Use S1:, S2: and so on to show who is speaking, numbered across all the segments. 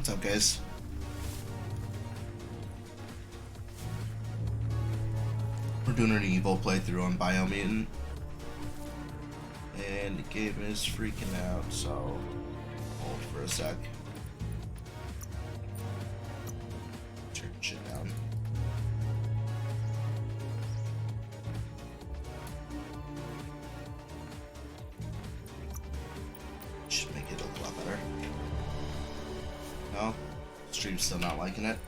S1: What's up, guys? We're doing an Evo playthrough on Biomutant, and the game is freaking out, so hold for a sec. Turn shit down. Should make it a lot better. No? Stream's still not liking it.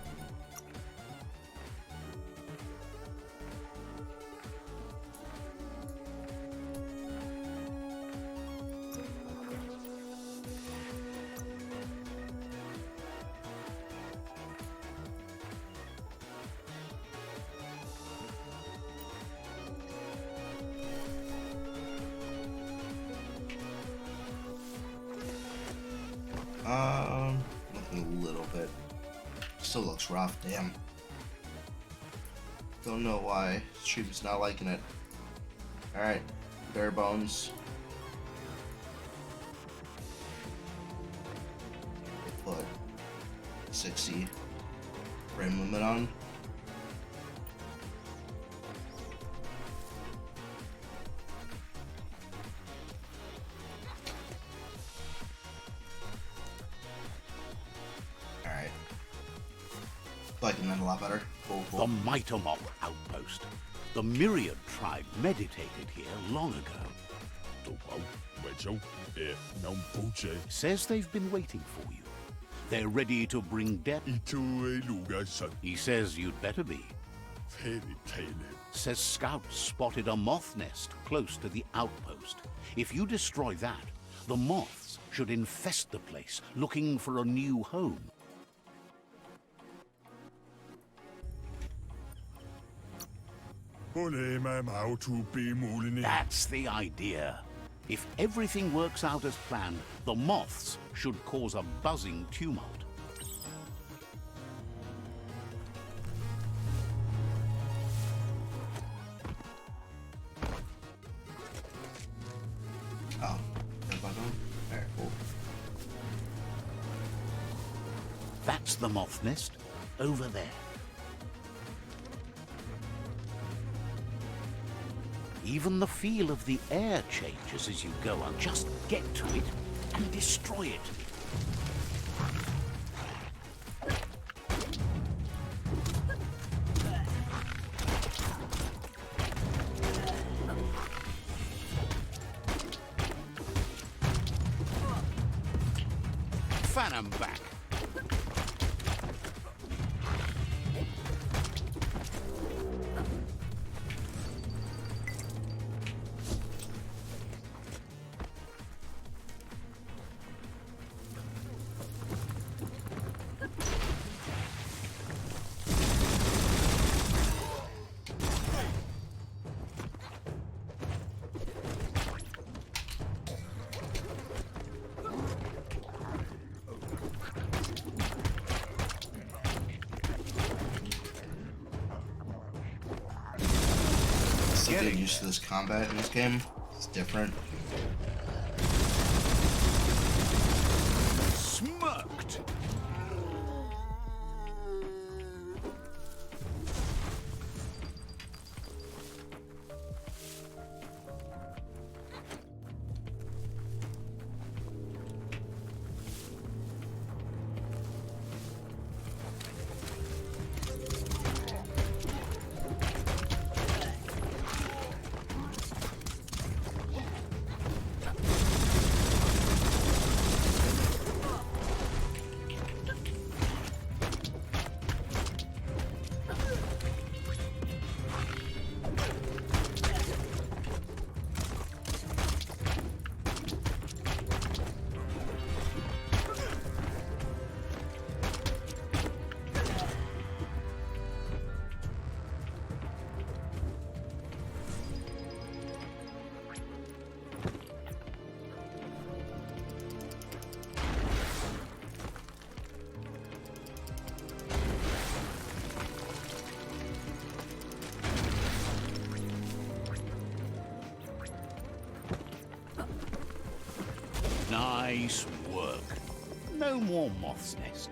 S1: Looking a little bit. Still looks rough, damn. Don't know why. Stream's not liking it. Alright, bare bones. Put 60 frame limit on. Liking that a lot better. Cool, cool.
S2: The Mitomop outpost. The Myriad tribe meditated here long ago. Says they've been waiting for you. They're ready to bring death. He says you'd better be. Says scouts spotted a moth nest close to the outpost. If you destroy that, the moths should infest the place, looking for a new home. That's the idea. If everything works out as planned, the moths should cause a buzzing tumult.
S1: Oh, alright, cool.
S2: That's the moth nest over there. Even the feel of the air changes as you go on. Just get to it and destroy it. Fan 'em back.
S1: Getting used to this combat in this game. It's different.
S2: Smirked. Nice work. No more moth's nest.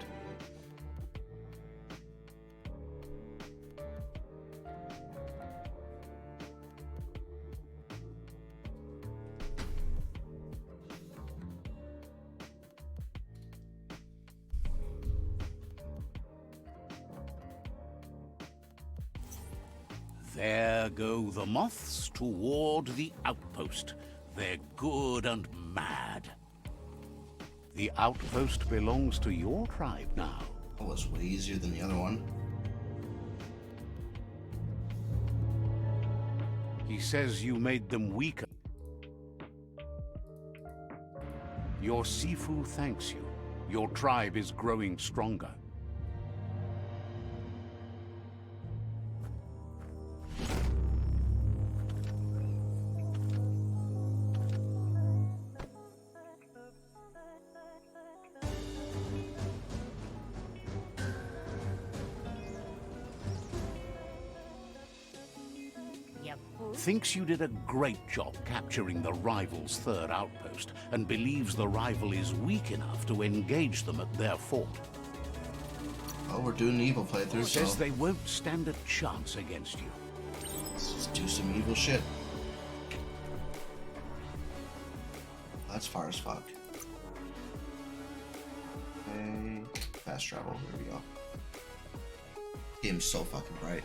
S2: There go the moths toward the outpost. They're good and mad. The outpost belongs to your tribe now.
S1: That was way easier than the other one.
S2: He says you made them weaker. Your Sifu thanks you. Your tribe is growing stronger. Thinks you did a great job capturing the rival's third outpost, and believes the rival is weak enough to engage them at their fort.
S1: Oh, we're doing evil playthrough,
S2: Says
S1: so
S2: they won't stand a chance against you.
S1: let's just do some evil shit. That's far as fuck. Okay, fast travel. There we go. Game's so fucking bright.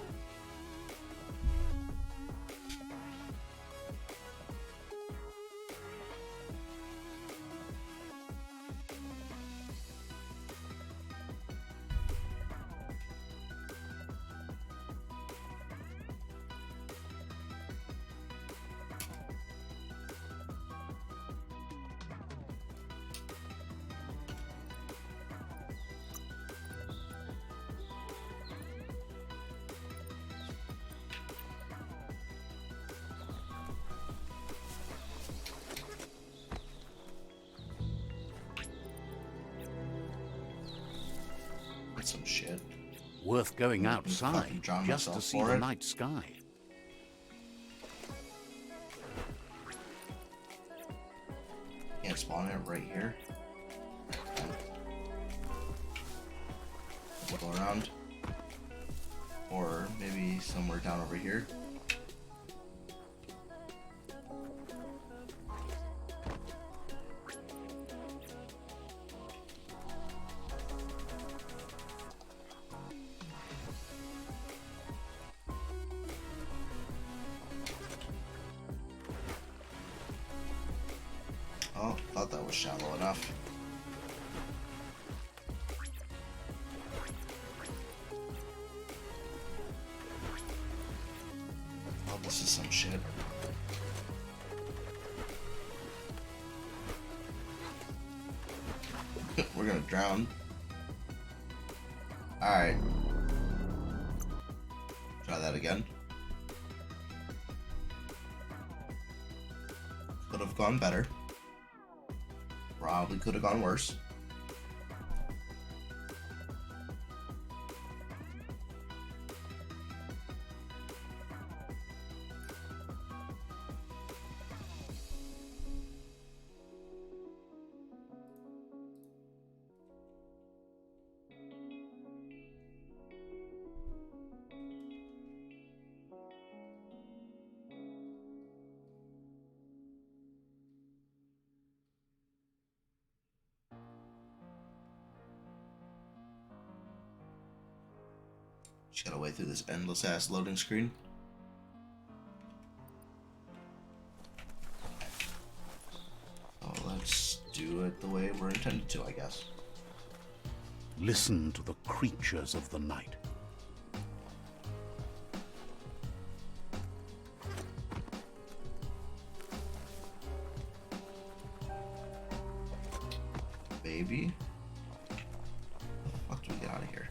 S1: Some shit.
S2: Worth going
S1: I'm
S2: outside
S1: fucking drown
S2: just to
S1: myself
S2: see
S1: for
S2: the
S1: it.
S2: night sky.
S1: Can't spawn it right here. Go around. Or maybe somewhere down over here. Oh, thought that was shallow enough. Oh, this is some shit. We're gonna drown. Alright. Try that again. Could have gone better. Probably could have gone worse. Just gotta wait through this endless ass loading screen. So let's do it the way we're intended to, I guess.
S2: Listen to the creatures of the night.
S1: Baby. How the fuck do we get out of here?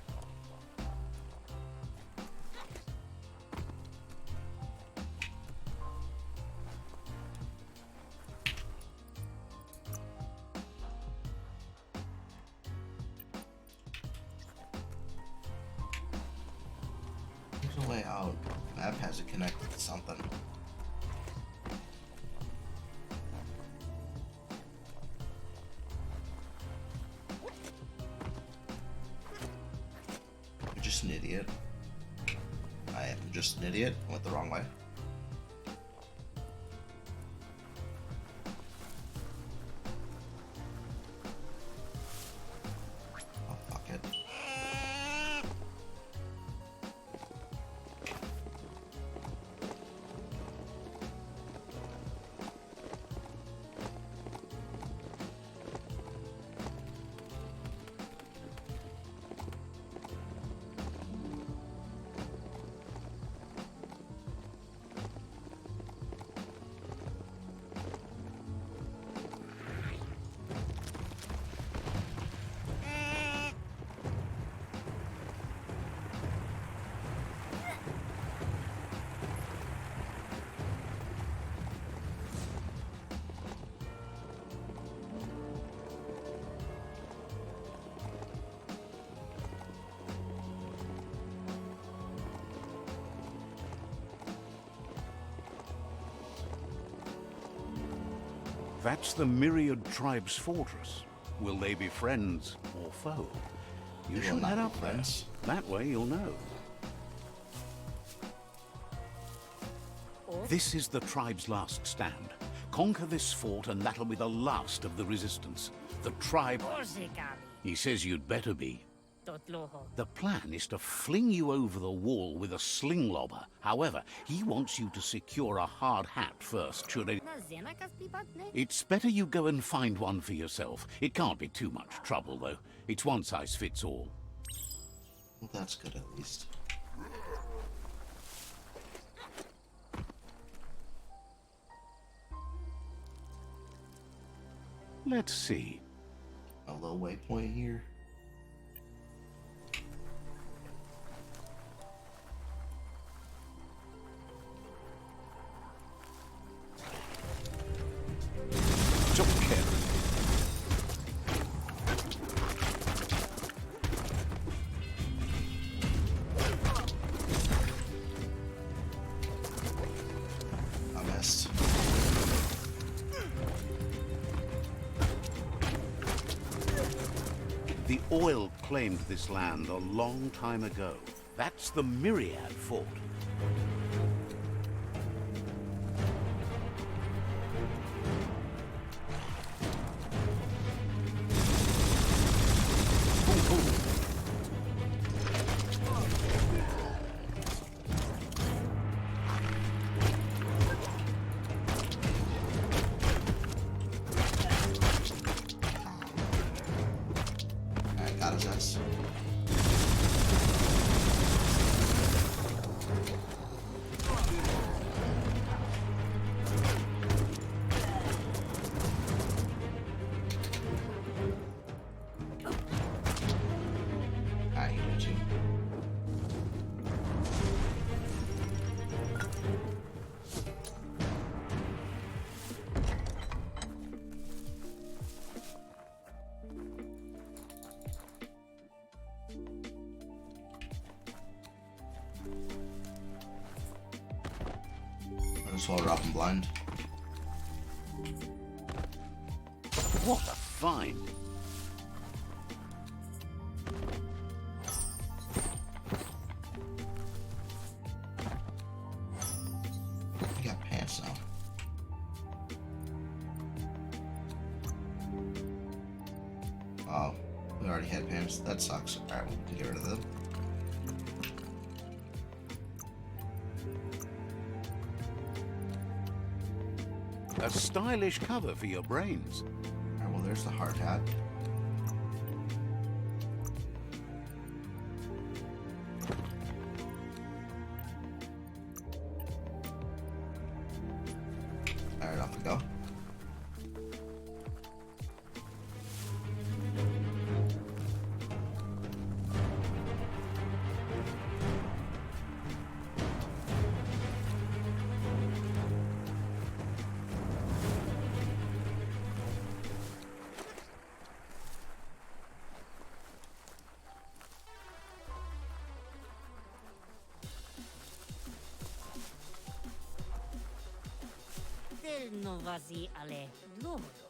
S1: There's a way out. The map has it connected to something. You're just an idiot. I am just an idiot. I went the wrong way. Oh, fuck it.
S2: That's the Myriad Tribe's fortress. Will they be friends or foe? You
S1: They will
S2: should
S1: not
S2: head
S1: be
S2: up there.
S1: friends.
S2: That way you'll know. This is the tribe's last stand. Conquer this fort and that'll be the last of the resistance. The tribe... He says you'd better be. The plan is to fling you over the wall with a sling lobber. However, he wants you to secure a hard hat first, should it... It's better you go and find one for yourself. It can't be too much trouble, though. It's one size fits all.
S1: Well, that's good at least.
S2: Let's see.
S1: A little waypoint here.
S2: Don't care.
S1: I missed.
S2: The oil claimed this land a long time ago. That's the Myriad Fort. Ooh, ooh.
S1: Alright, got his ass. Alright, he got you. I just want to drop him blind.
S2: What a find.
S1: He got pants now. Oh, we already had pants. That sucks. Alright, we'll have to get rid of them.
S2: A stylish cover for your brains.
S1: Alright, well, there's the hard hat. Alright, off we go.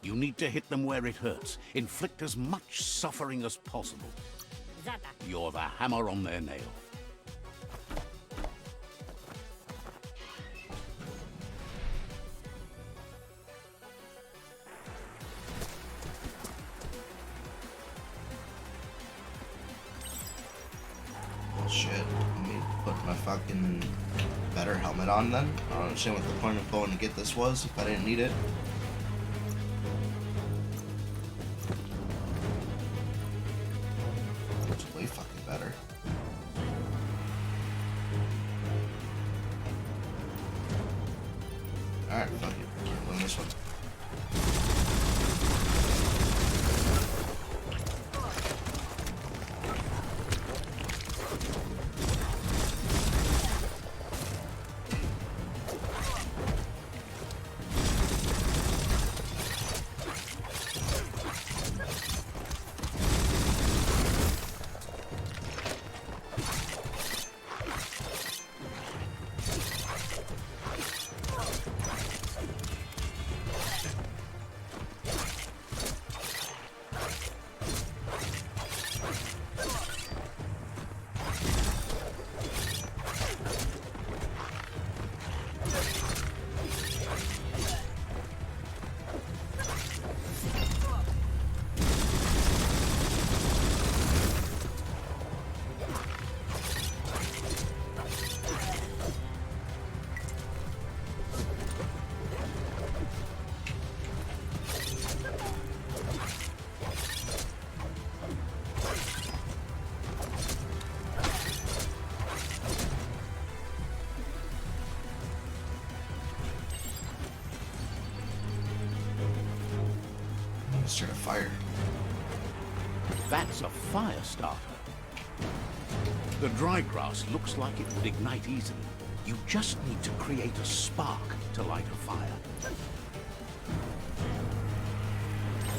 S2: You need to hit them where it hurts. Inflict as much suffering as possible. You're the hammer on their nail.
S1: Well, shit. Let me put my fucking better helmet on then. I don't understand what the point of going to get this was if I didn't need it. It's way fucking better. Alright, fuck it. Can't win this one. start a fire.
S2: That's a fire starter. The dry grass looks like it would ignite easily. You just need to create a spark to light a fire.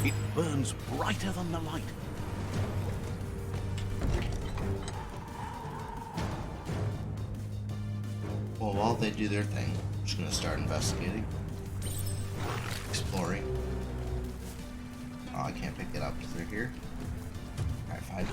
S2: It burns brighter than the light.
S1: Well, while they do their thing, I'm just gonna start investigating. Exploring. Oh, I can't pick it up through here. Alright, fine.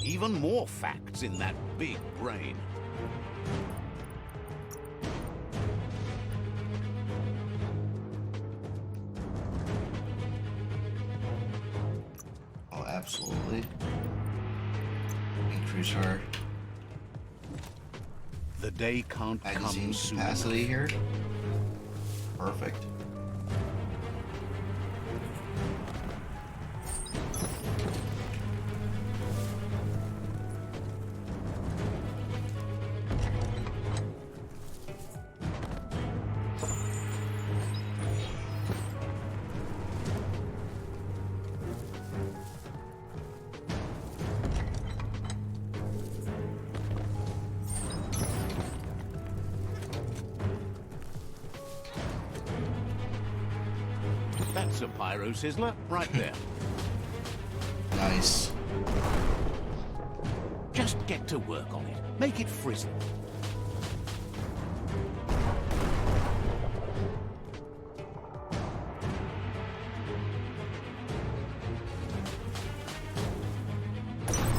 S2: Even more facts in that big brain.
S1: Oh, absolutely. Increase our
S2: The day can't
S1: magazine
S2: come soon.
S1: capacity here. Perfect.
S2: That's a pyro sizzler right there.
S1: Nice.
S2: Just get to work on it. Make it frizzle.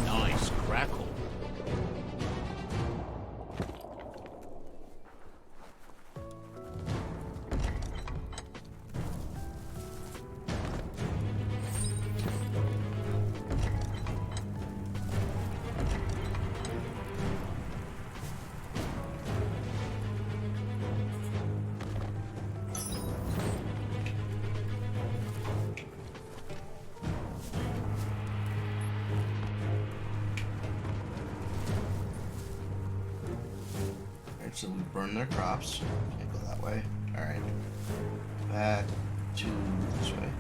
S2: Nice crackle.
S1: Alright, so we burn their crops. Can't go that way. Alright. Back to this way.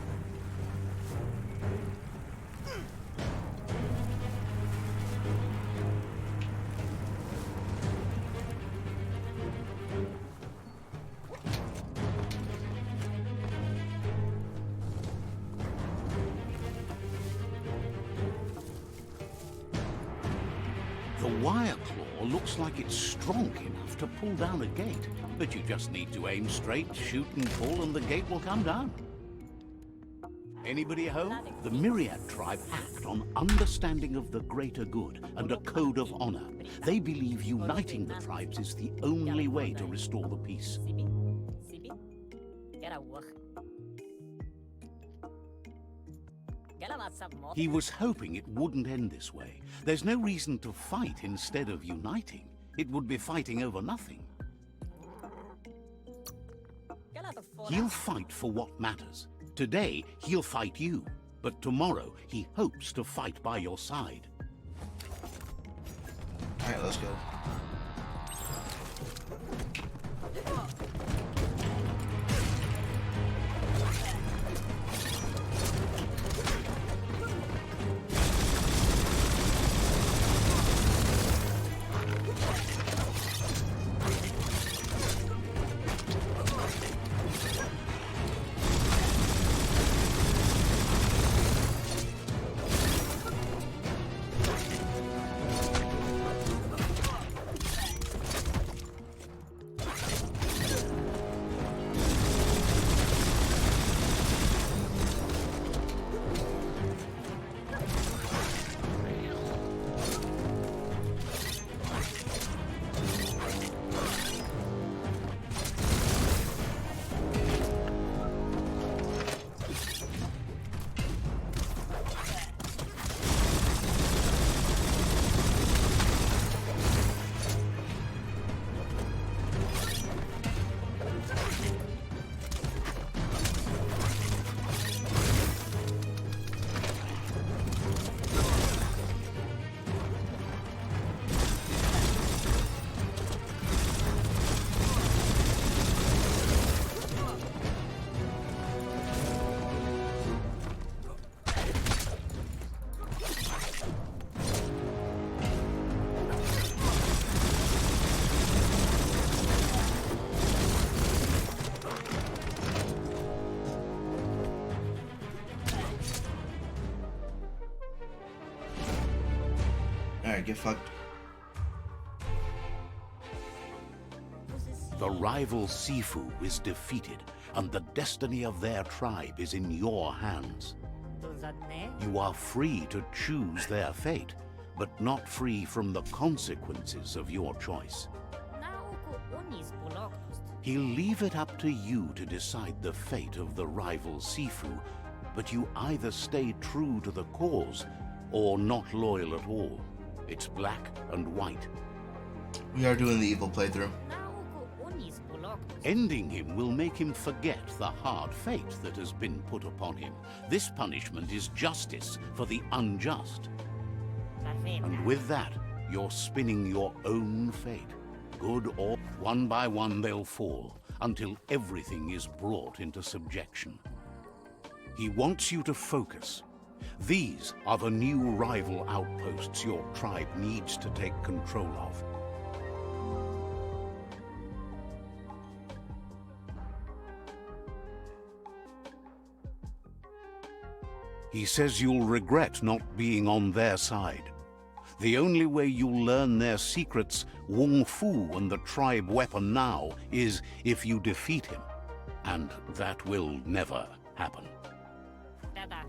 S2: The wire claw looks like it's strong enough to pull down a gate, but you just need to aim straight, shoot and pull, and the gate will come down. Anybody at home? The Myriad tribe act on understanding of the greater good and a code of honor. They believe uniting the tribes is the only way to restore the peace. He was hoping it wouldn't end this way. There's no reason to fight instead of uniting. It would be fighting over nothing. He'll fight for what matters. Today, he'll fight you. But tomorrow, he hopes to fight by your side.
S1: Alright, let's go. Alright, get fucked.
S2: The rival Sifu is defeated, and the destiny of their tribe is in your hands. You are free to choose their fate, but not free from the consequences of your choice. He'll leave it up to you to decide the fate of the rival Sifu, but you either stay true to the cause or not loyal at all. It's black and white.
S1: We are doing the evil playthrough.
S2: Ending him will make him forget the hard fate that has been put upon him. This punishment is justice for the unjust. And with that, you're spinning your own fate. Good or one by one they'll fall, until everything is brought into subjection. He wants you to focus. These are the new rival outposts your tribe needs to take control of. He says you'll regret not being on their side. The only way you'll learn their secrets, Wung Fu and the tribe weapon now, is if you defeat him. And that will never happen.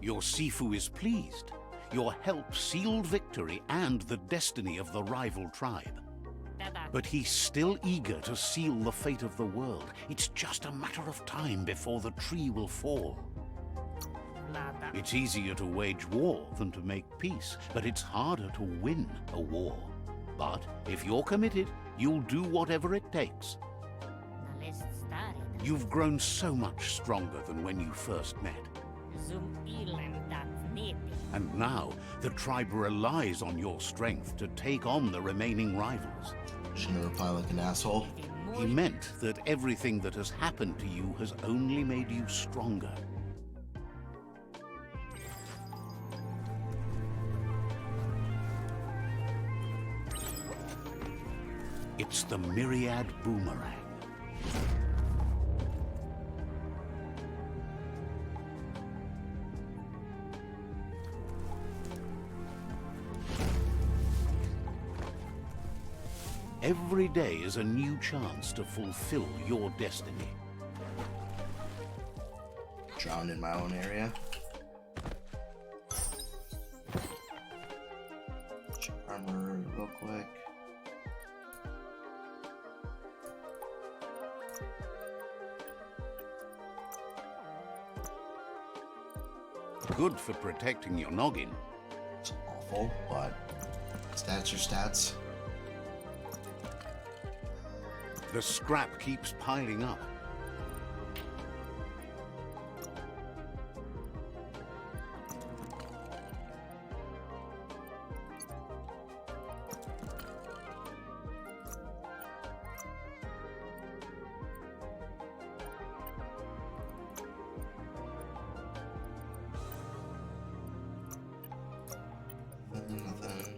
S2: Your Sifu is pleased. Your help sealed victory and the destiny of the rival tribe. But he's still eager to seal the fate of the world. It's just a matter of time before the tree will fall. It's easier to wage war than to make peace, but it's harder to win a war. But if you're committed, you'll do whatever it takes. You've grown so much stronger than when you first met. And now, the tribe relies on your strength to take on the remaining rivals.
S1: Shouldn't reply like an asshole.
S2: He meant that everything that has happened to you has only made you stronger. It's the Myriad Boomerang. Every day is a new chance to fulfill your destiny.
S1: Drown in my own area. Check armor real quick.
S2: Good for protecting your noggin.
S1: It's awful, but stats are stats.
S2: The scrap keeps piling up.
S1: Nothing.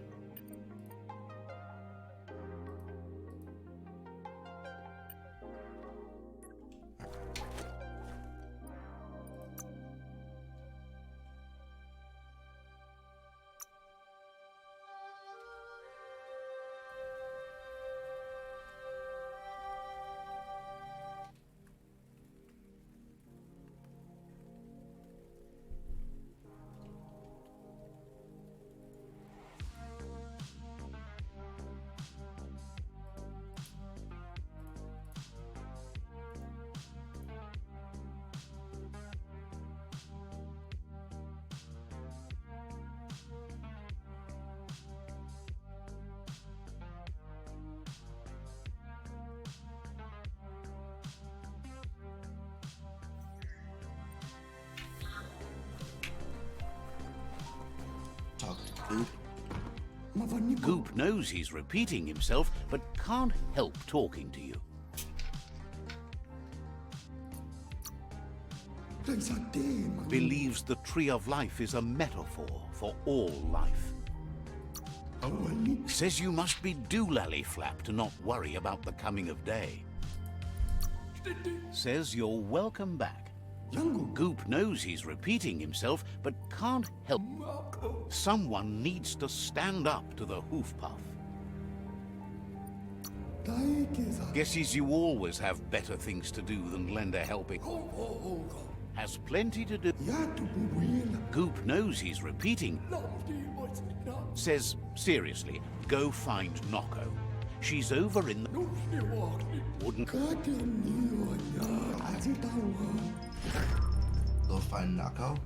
S1: Talk to Goop.
S2: Goop knows he's repeating himself, but can't help talking to you. Believes the Tree of Life is a metaphor for all life. Says you must be doolally flap to not worry about the coming of day. Says you're welcome back. Goop knows he's repeating himself, but can't help. Someone needs to stand up to the hoof puff. Guesses you always have better things to do than lend a helping. Has plenty to do. Goop knows he's repeating. Says, seriously, go find Noko. She's over in the... Wouldn't...
S1: Go find Nako.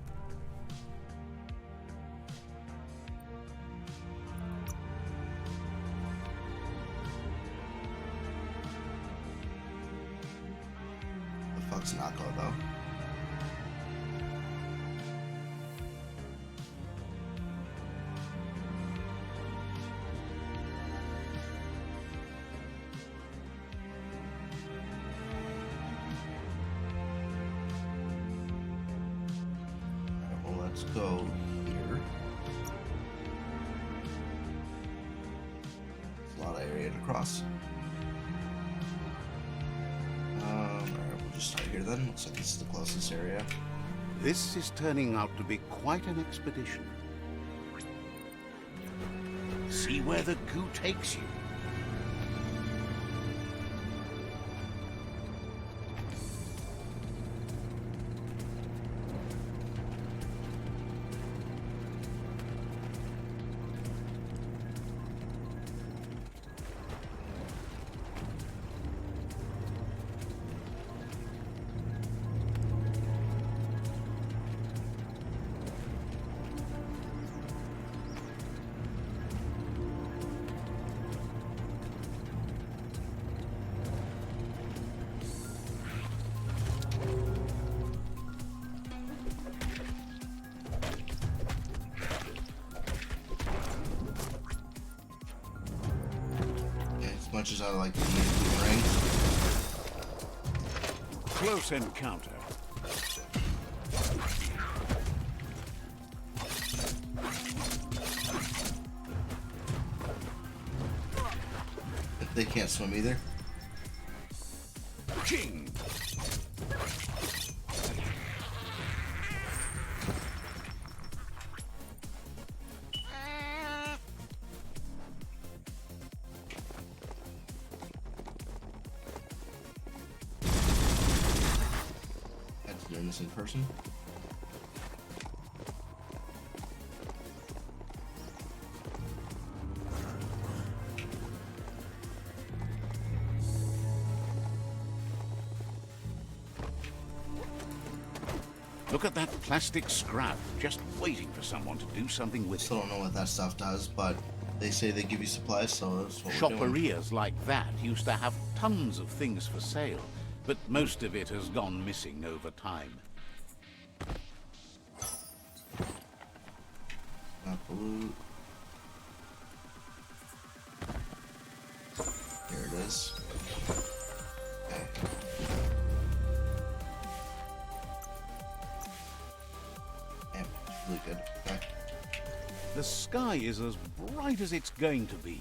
S1: The fuck's Nako though? Let's go here. There's a lot of area to cross. Alright, we'll just start here then. Looks like this is the closest area.
S2: This is turning out to be quite an expedition. See where the goo takes you.
S1: As much as I like the boomerang.
S2: Close encounter.
S1: They can't swim either.
S2: Ching!
S1: Doing this in person.
S2: Look at that plastic scrap, just waiting for someone to do something with it.
S1: Still don't know what that stuff does, but they say they give you supplies, so that's what we're doing.
S2: Shopperias like that used to have tons of things for sale, but most of it has gone missing over time.
S1: Not the loot. Here it is. Okay. Damn, really good. Okay.
S2: The sky is as bright as it's going to be.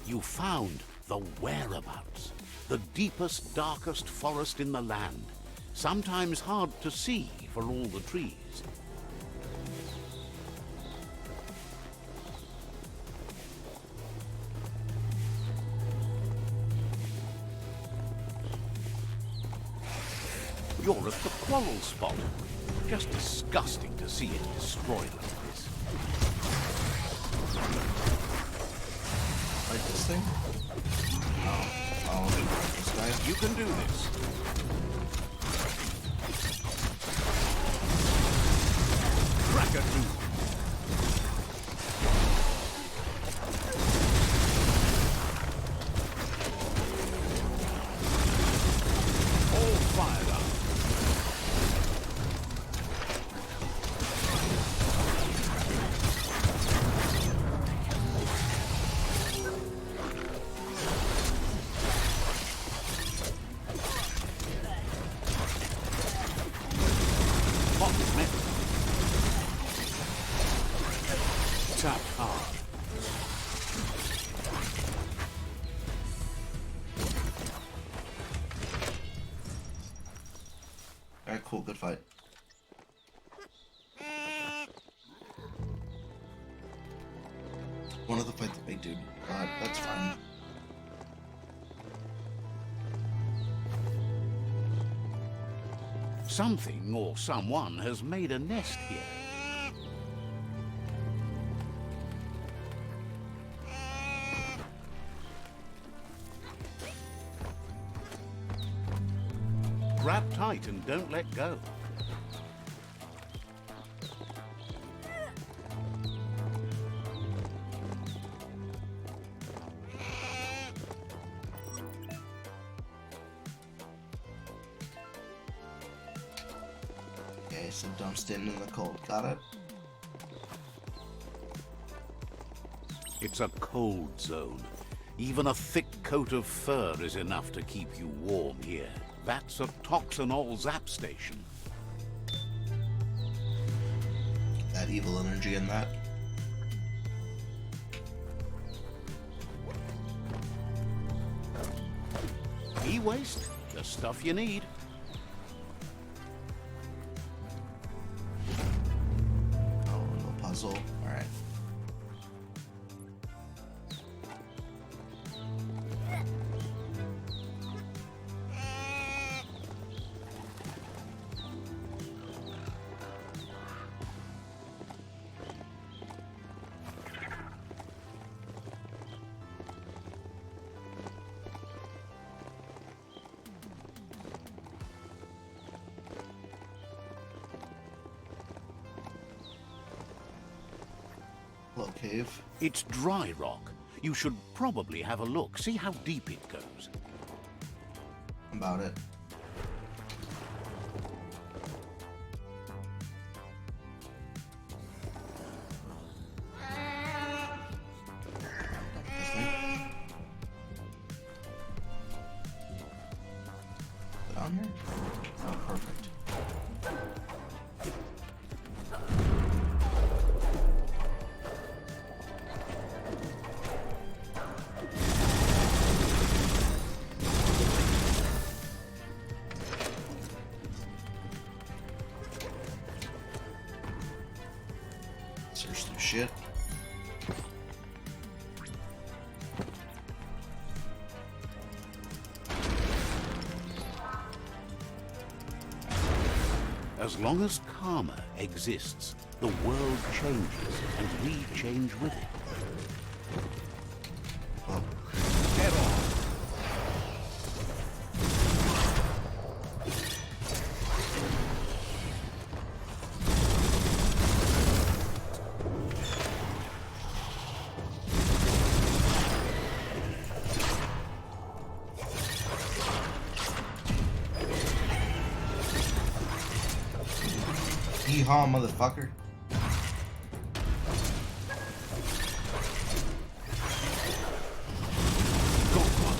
S2: You found the whereabouts, the deepest, darkest forest in the land, sometimes hard to see for all the trees. You're at the quarrel spot. Just disgusting to see it destroyed like this.
S1: Like this thing? Oh, oh, this guy.
S2: You can do this. Crack-a-doo. All fired up.
S1: Wanted to fight the big dude, but that's fine.
S2: Something or someone has made a nest here. Grab tight and don't let go.
S1: Okay, so don't stand in the cold. Got it?
S2: It's a cold zone. Even a thick coat of fur is enough to keep you warm here. That's a toxinol zap station.
S1: That evil energy in that.
S2: E-waste, the stuff you need.
S1: Oh, no puzzle. Alright. Hello, cave.
S2: It's dry rock. You should probably have a look, see how deep it goes.
S1: About it. This thing. Is it on here? Oh, perfect. Search through shit.
S2: As long as karma exists, the world changes, and we change with it.
S1: Well,
S2: Get on!
S1: Yeehaw, motherfucker.
S2: Go on.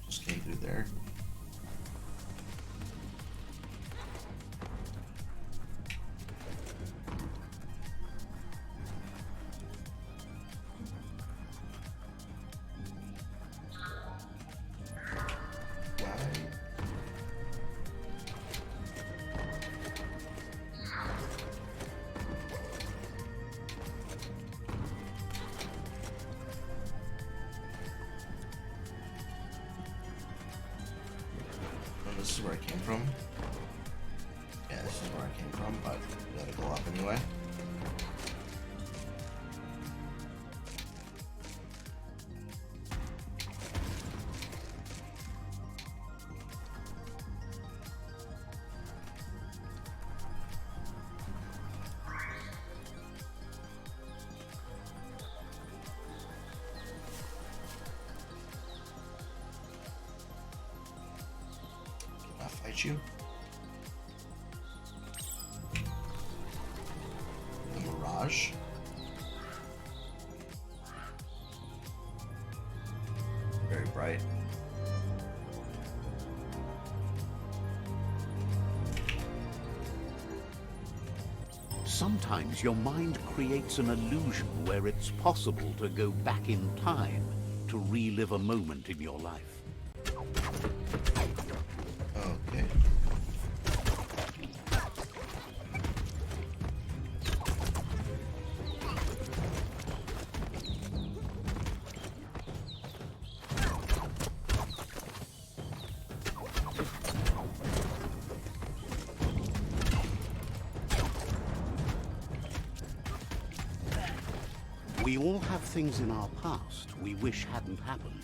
S1: Just came through there. This is where I came from. Yeah, this is where I came from, but we gotta go up anyway. Can I fight you? The Mirage? Very bright.
S2: Sometimes your mind creates an illusion where it's possible to go back in time to relive a moment in your life.
S1: Okay.
S2: We all have things in our past we wish hadn't happened,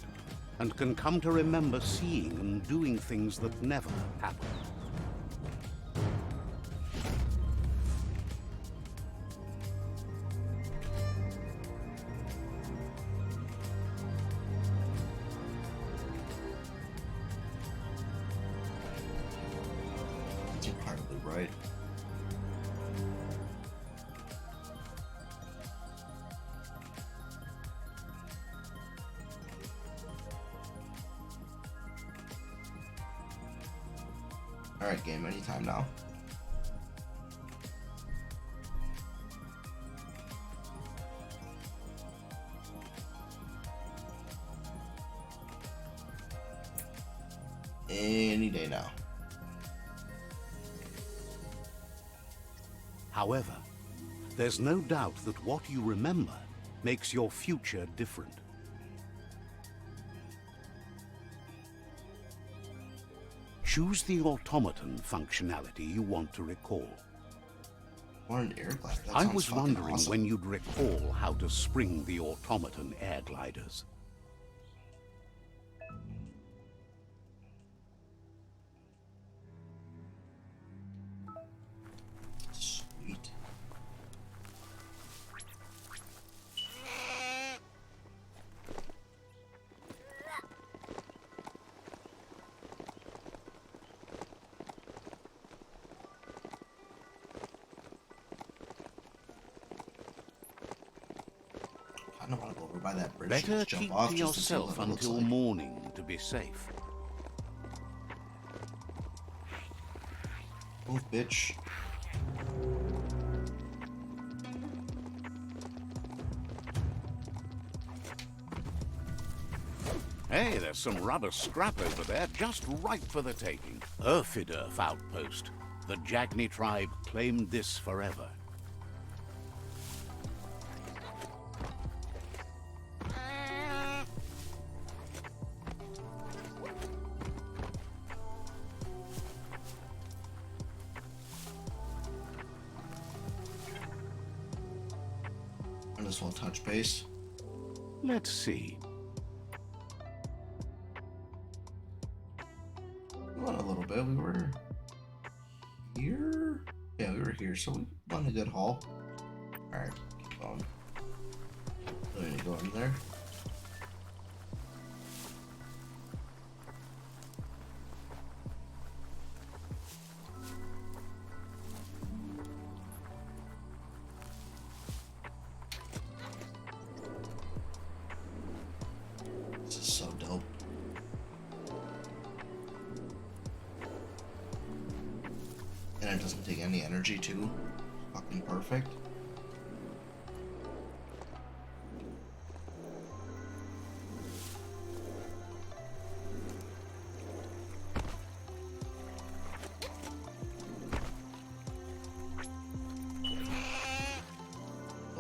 S2: and can come to remember seeing and doing things that never happened.
S1: That's incredibly right. Alright, game, anytime now. Any day now.
S2: However, there's no doubt that what you remember makes your future different. Choose the automaton functionality you want to recall.
S1: What an air glide. That
S2: I
S1: sounds
S2: was
S1: fucking
S2: wondering
S1: awesome.
S2: when you'd recall how to spring the automaton air gliders.
S1: Sweet. I don't want to go over by that bridge. and
S2: Better
S1: just jump
S2: keep
S1: off
S2: to
S1: just to see what
S2: yourself
S1: it looks
S2: until
S1: like.
S2: morning to be safe.
S1: Move, bitch.
S2: Hey, there's some rubber scrap over there, just right for the taking. Urfidurf outpost. The Jagni tribe claimed this forever.
S1: Might as well touch base.
S2: Let's see.
S1: We went a little bit. We were here. Yeah, we were here, so we won a good haul. Alright, keep going. Don't need to go in there. This is so dope. And it doesn't take any energy too. Fucking perfect.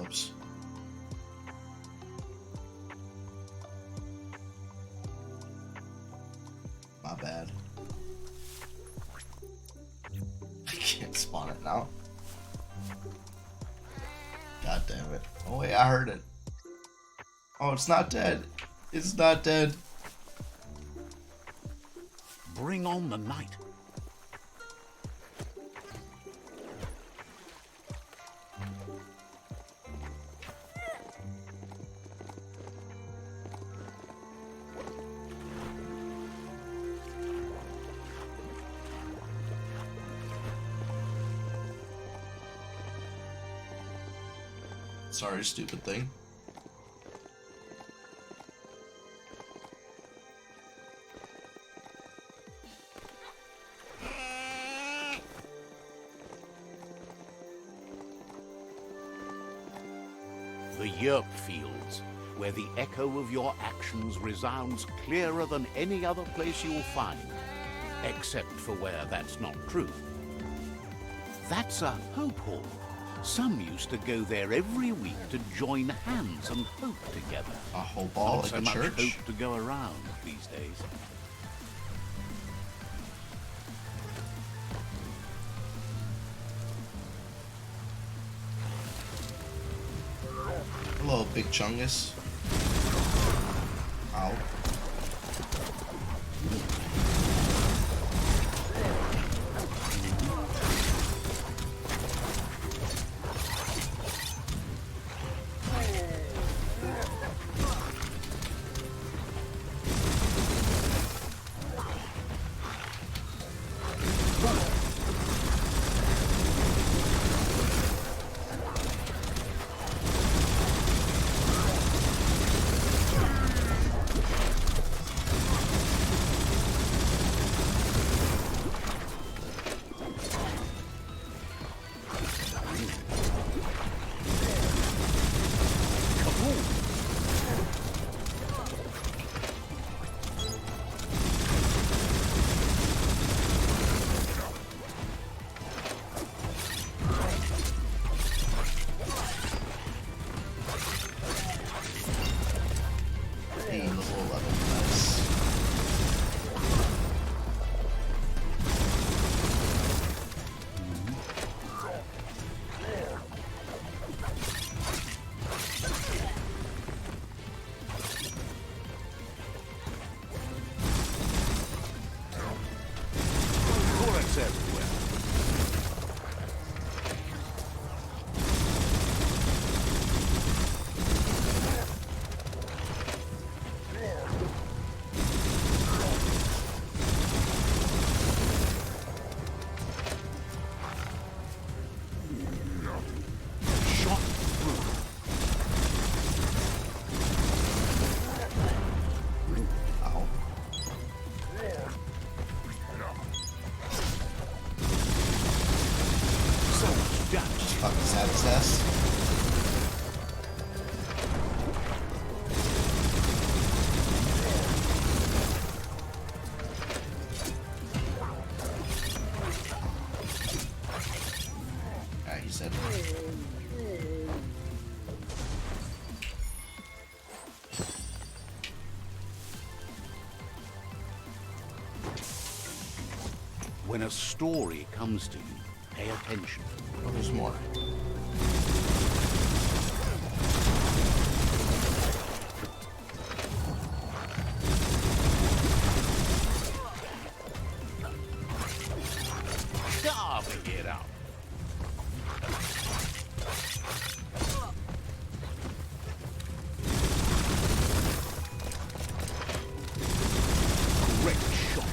S1: Oops. My bad. I can't spawn it now. God damn it. Oh wait, I heard it. Oh, it's not dead. It's not dead.
S2: Bring on the night.
S1: Sorry, stupid thing.
S2: The Yerp fields. where the echo of your actions resounds clearer than any other place you'll find, except for where that's not true. That's a hope hall. Some used to go there every week to join hands and hope together.
S1: A hope hall,
S2: Not
S1: like
S2: so
S1: a
S2: much
S1: church?
S2: hope to go around these days.
S1: Hello, Big Chungus. Ow. Hey, level 11. Nice.
S2: Bullets everywhere. Shot through.
S1: Ow.
S2: So much damage.
S1: Fucking sad ass. Alright, he said.
S2: When a story comes to you, pay attention.
S1: Oh, there's more.
S2: Carving it out. Great shot.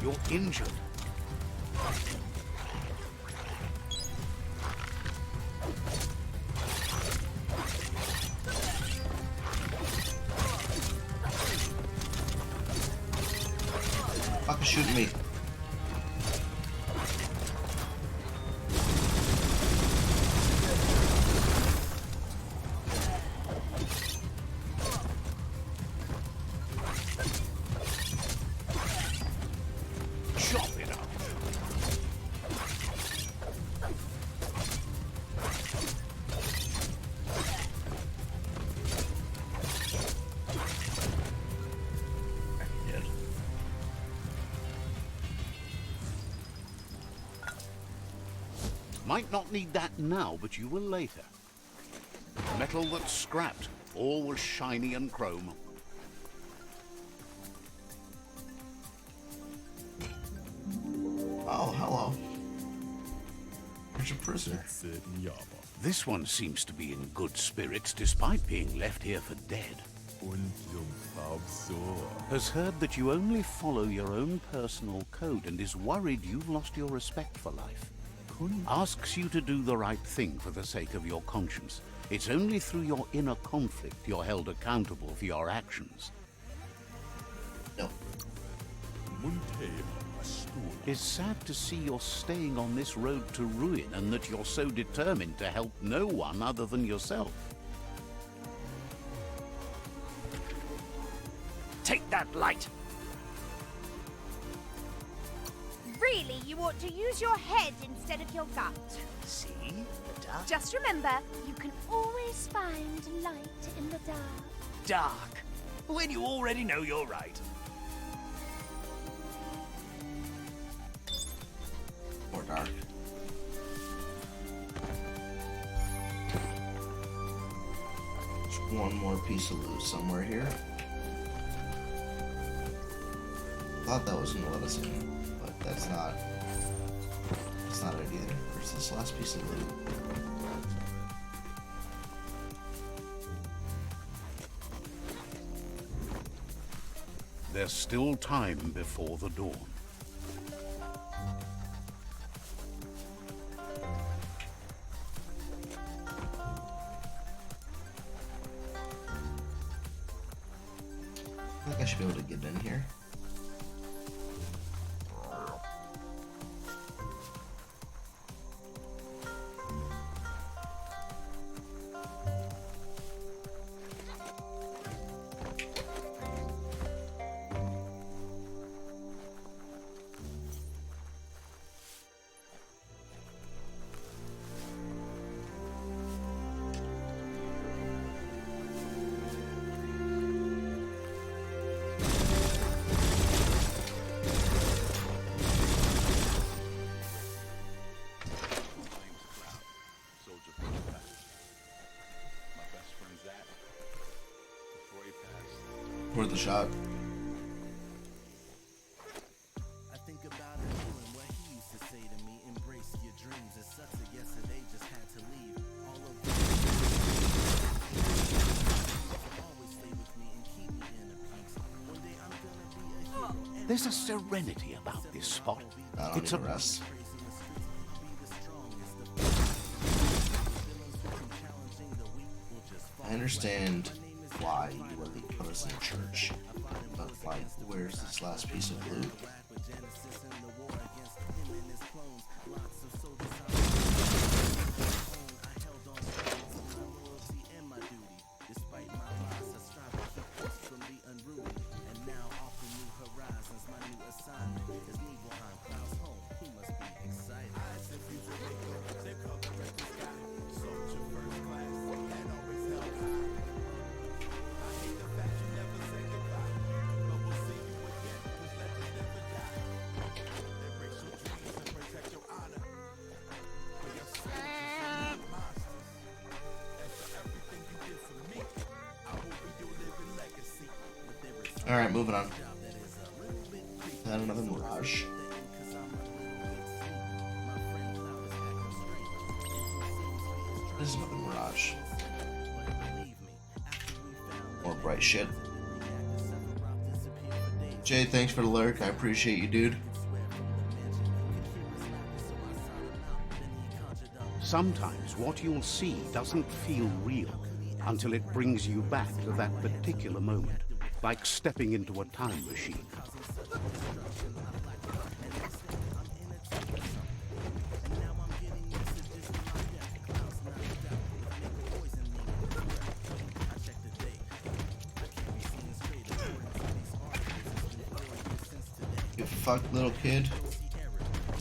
S2: You're injured.
S1: Fucking shooting me.
S2: Chop it up.
S1: Dead.
S2: Might not need that now, but you will later. Metal that's scrapped, always shiny and chrome.
S1: Oh, hello. There's a prisoner.
S2: This one seems to be in good spirits despite being left here for dead. Has heard that you only follow your own personal code and is worried you've lost your respect for life. Asks you to do the right thing for the sake of your conscience. It's only through your inner conflict you're held accountable for your actions.
S1: No.
S2: It's sad to see you're staying on this road to ruin and that you're so determined to help no one other than yourself.
S3: Take that light!
S4: Really, you ought to use your head instead of your gut.
S3: See? The dark?
S4: Just remember, you can always find light in the dark.
S3: Dark. When you already know you're right.
S1: Or dark. There's one more piece of loot somewhere here. Thought that was gonna let us in, but that's not it either. Where's this last piece of loot?
S2: There's still time before the dawn.
S1: I think I should be able to get in here. Worth a shot.
S5: I think about it and what he used to say to me. Embrace your dreams. It sucks that yesterday just had to leave. All of them always stay with me and keep me in a peace. One day I'm gonna be a hero.
S2: There's a serenity about this spot.
S1: I don't
S2: It's
S1: need
S2: a
S1: to rest. I understand why you wouldn't put us in church, but like, where's this last piece of loot? Alright, moving on. And another mirage. This is another mirage. More bright shit. Jay, thanks for the lurk. I appreciate you, dude.
S2: Sometimes what you'll see doesn't feel real until it brings you back to that particular moment, like stepping into a time machine.
S1: You fucked little kid.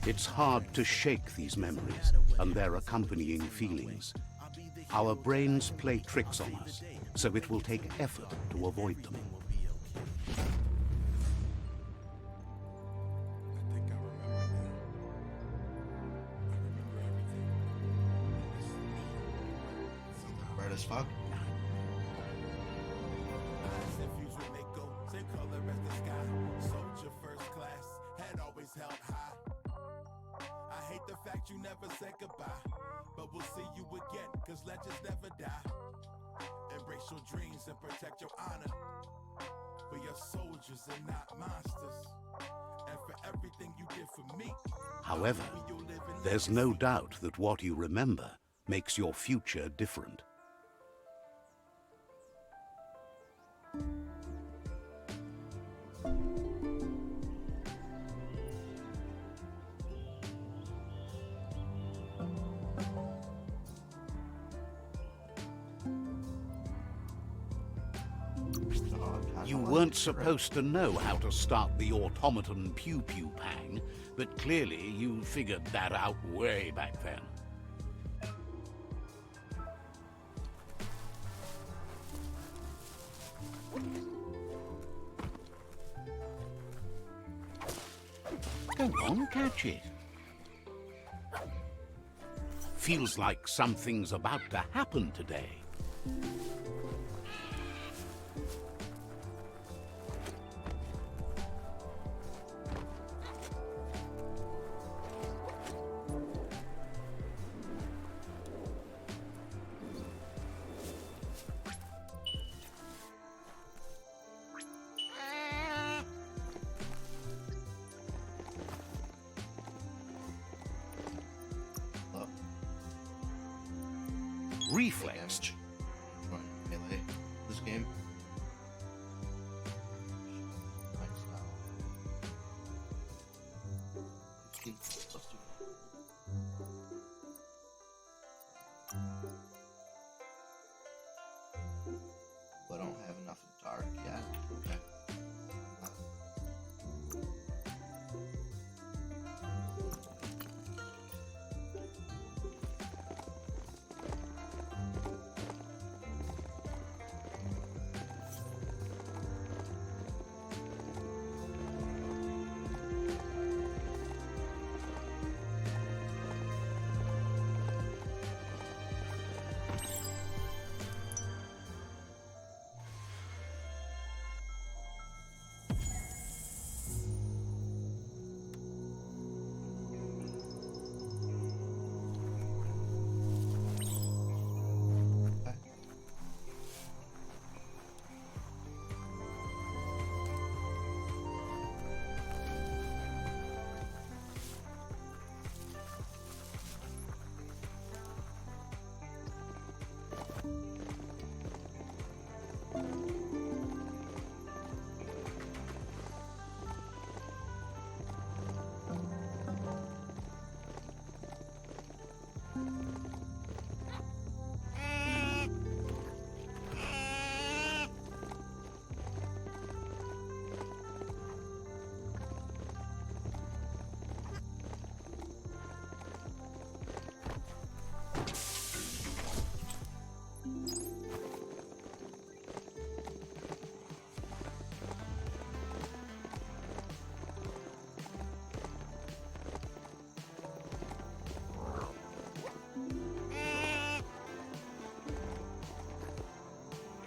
S2: It's hard to shake these memories and their accompanying feelings. Our brains play tricks on us, so it will take effort to avoid them.
S1: Bright as fuck.
S6: You never say goodbye, but we'll see you again, cause legends never die. Embrace your dreams and protect your honor. We are soldiers and not monsters. And for everything you did for me.
S2: However, there's no doubt that what you remember makes your future different. You weren't supposed to know how to start the automaton pew-pew pang, but clearly you figured that out way back then. Go on, catch it. Feels like something's about to happen today.
S1: Look,
S2: Reflex.
S1: melee. This game. Nice now. 15 plus 2. But I don't have enough dark yet. Okay.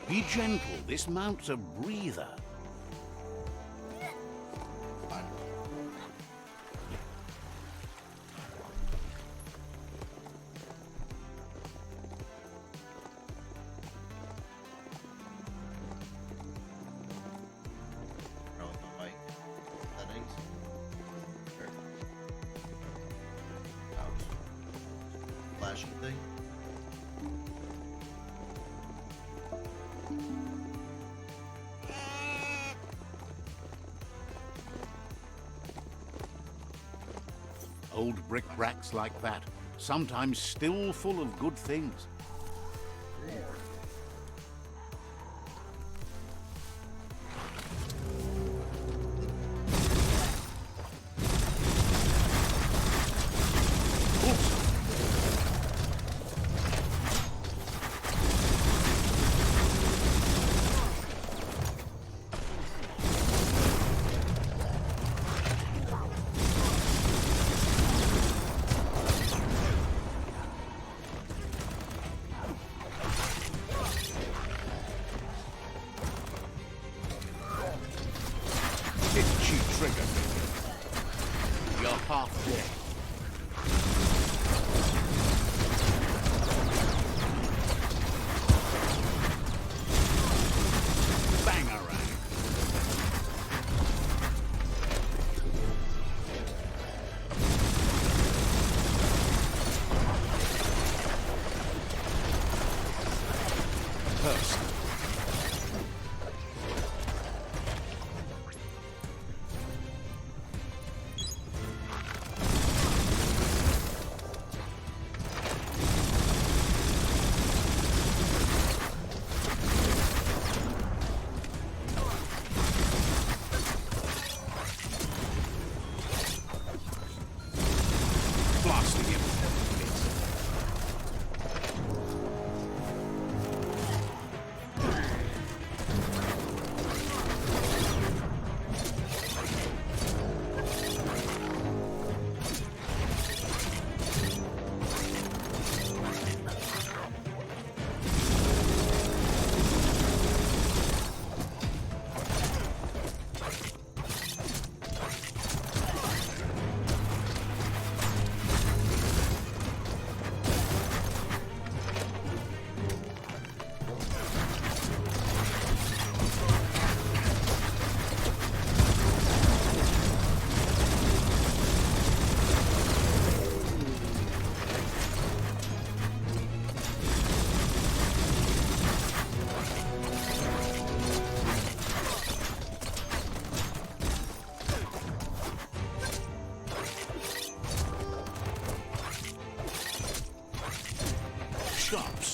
S2: Be gentle, this mount's a breather.
S1: Fine. Probably the mic settings. Sure. Flashing thing.
S2: Old brick-bracks like that, sometimes still full of good things. Itchy trigger. You're half dead. Bangarang. Person.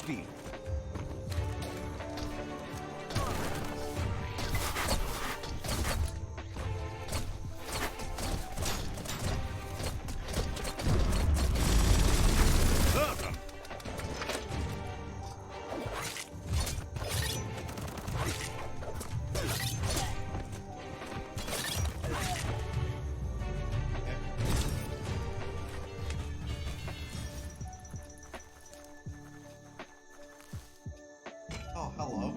S2: steel.
S1: Oh, hello.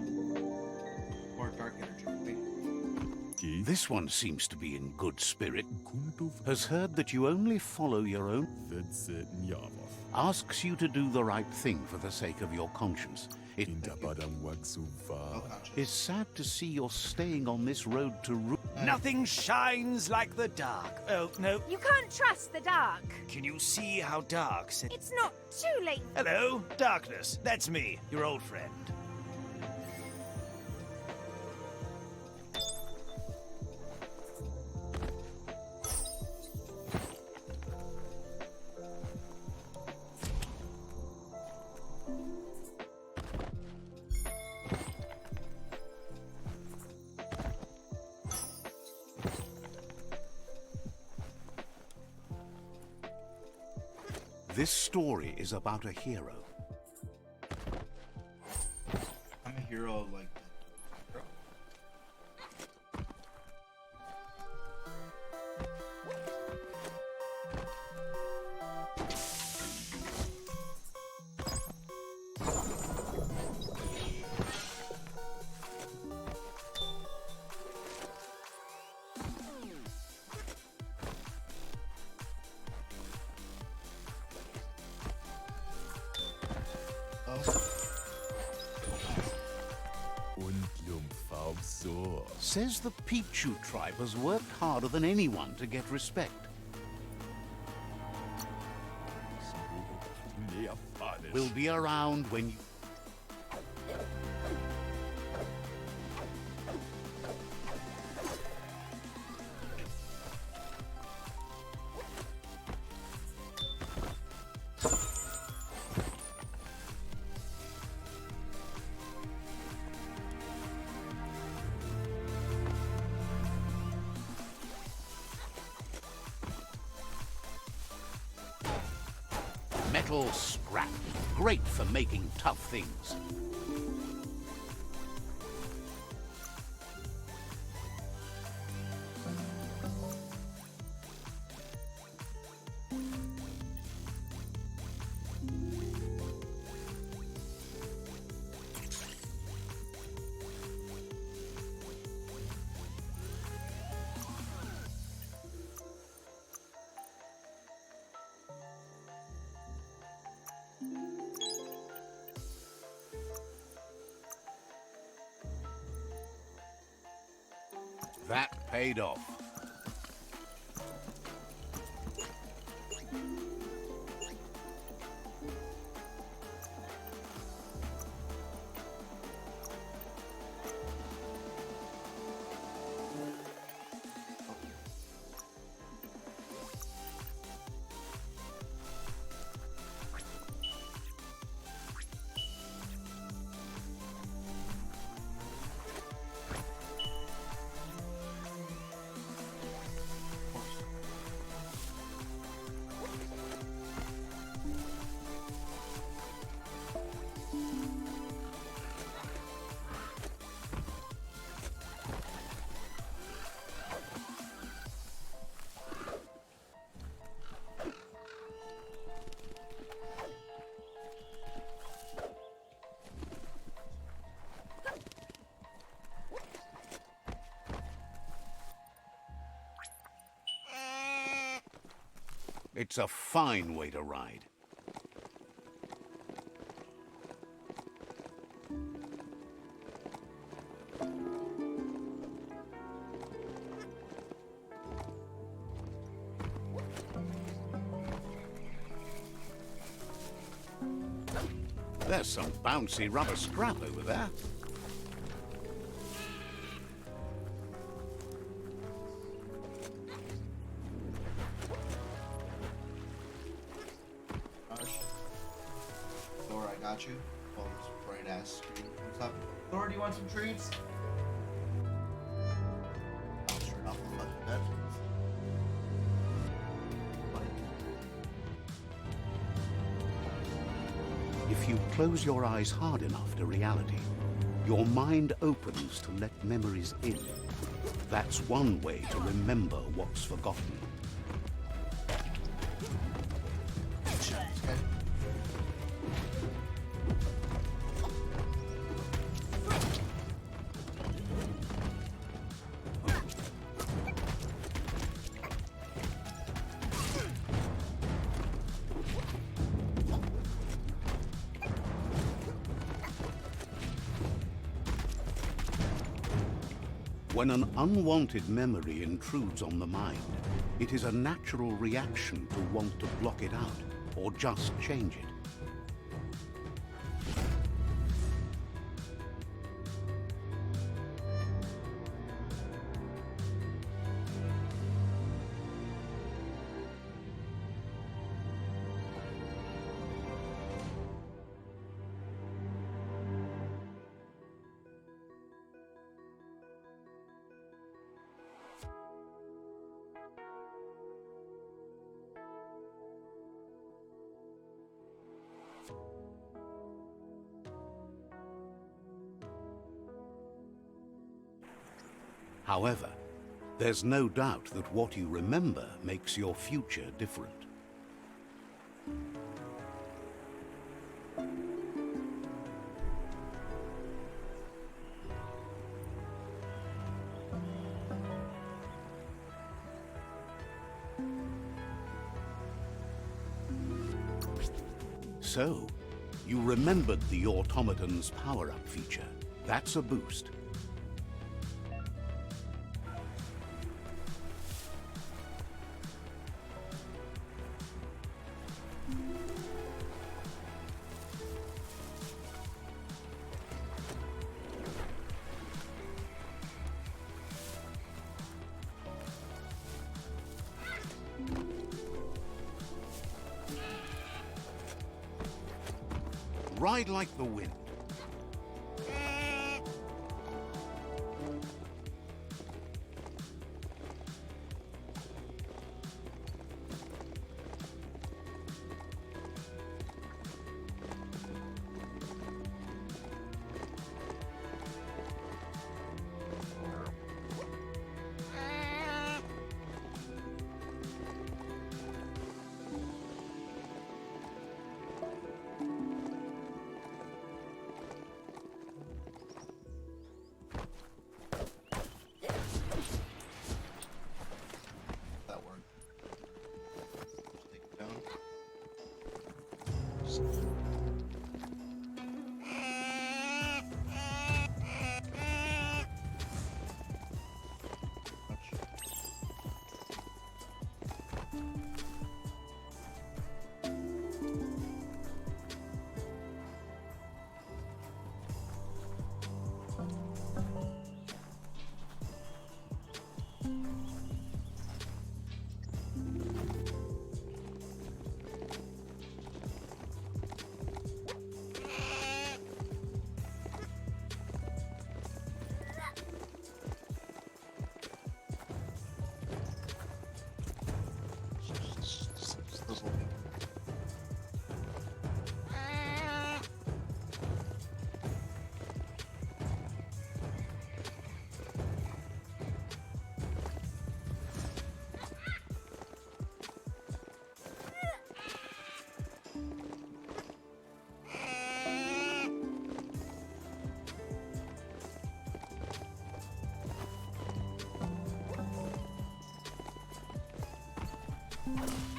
S1: More dark energy for me.
S2: This one seems to be in good spirit. Has heard that you only follow your own. Asks you to do the right thing for the sake of your conscience. It is sad to see you're staying on this road to ruin.
S3: Nothing shines like the dark. Oh, no.
S4: You can't trust the dark.
S3: Can you see how dark?
S4: It's not too late.
S3: Hello, darkness. That's me, your old friend.
S2: This story is about a hero.
S1: I'm a hero like that.
S2: Says the Pichu tribe has worked harder than anyone to get respect. Will be around when you... Metal scrap. Great for making tough things. That paid off. It's a fine way to ride. There's some bouncy rubber scrap over there.
S1: Or I got you. Well, ass screen comes up. Thor, do you want some treats? I'll turn off the fucking bed.
S2: If you close your eyes hard enough to reality, your mind opens to let memories in. That's one way to remember what's forgotten.
S1: Okay.
S2: When an unwanted memory intrudes on the mind, it is a natural reaction to want to block it out or just change it. However, there's no doubt that what you remember makes your future different. So, you remembered the automaton's power-up feature. That's a boost. Ride like the wind.
S1: That worked. Take it down.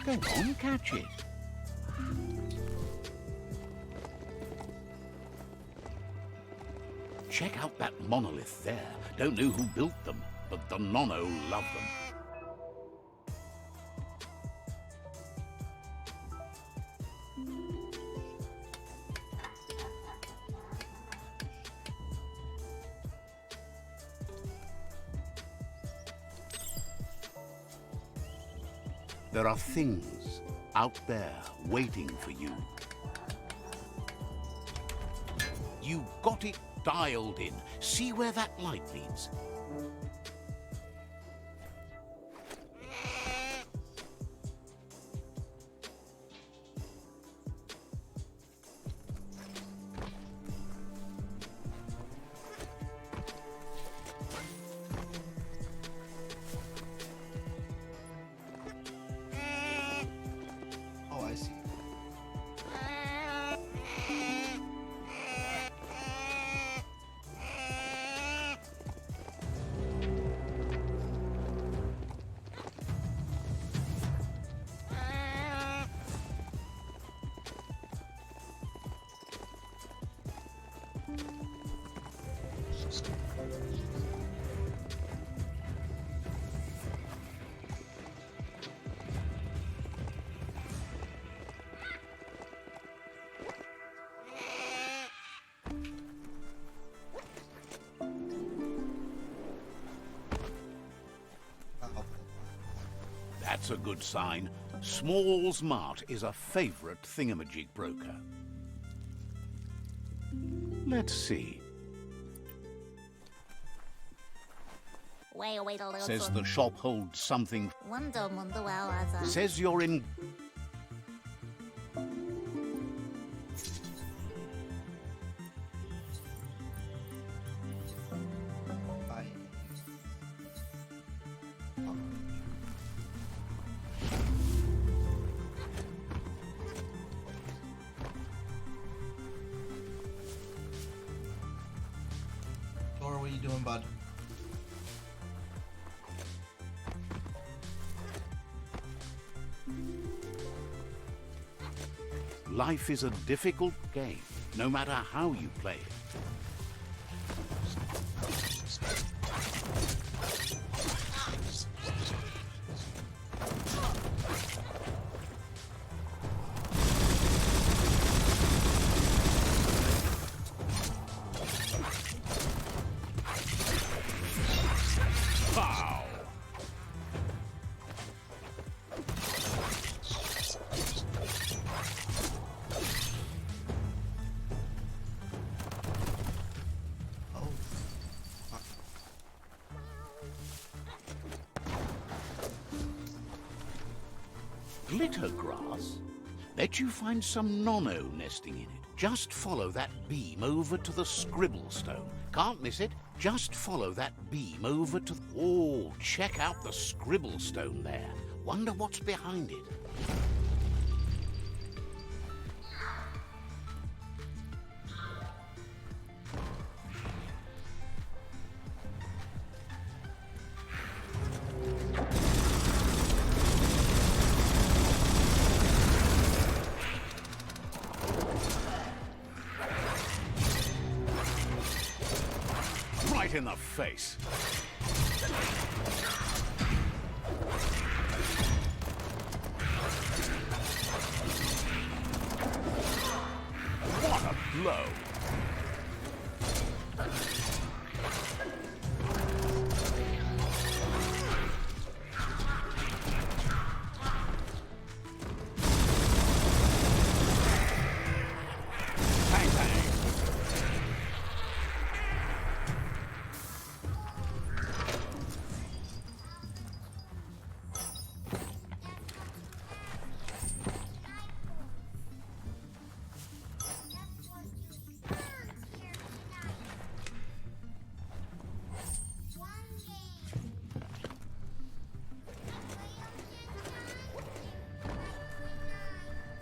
S1: Go on, catch it. Check out that monolith there. Don't know who built them, but the Nono love them. There are things out there waiting for you.
S2: You got it dialed in. See where that light leads?
S1: Oh, I see.
S2: That's a good sign. Small's Mart is a favourite thingamajig broker. Let's see.
S7: Wait a little.
S2: Says the shop holds something.
S7: Wonder,
S2: Says you're in...
S1: Bye. Thor, what are you doing, bud?
S2: Life is a difficult game, no matter how you play it. Pow!
S1: Oh. Fuck.
S2: Glitter grass? Bet you find some nono nesting in it. Just follow that beam over to the scribble stone. Can't miss it. Just follow that beam over to... Oh, check out the scribble stone there. Wonder what's behind it. Right in the face. What a blow. Bang, bang.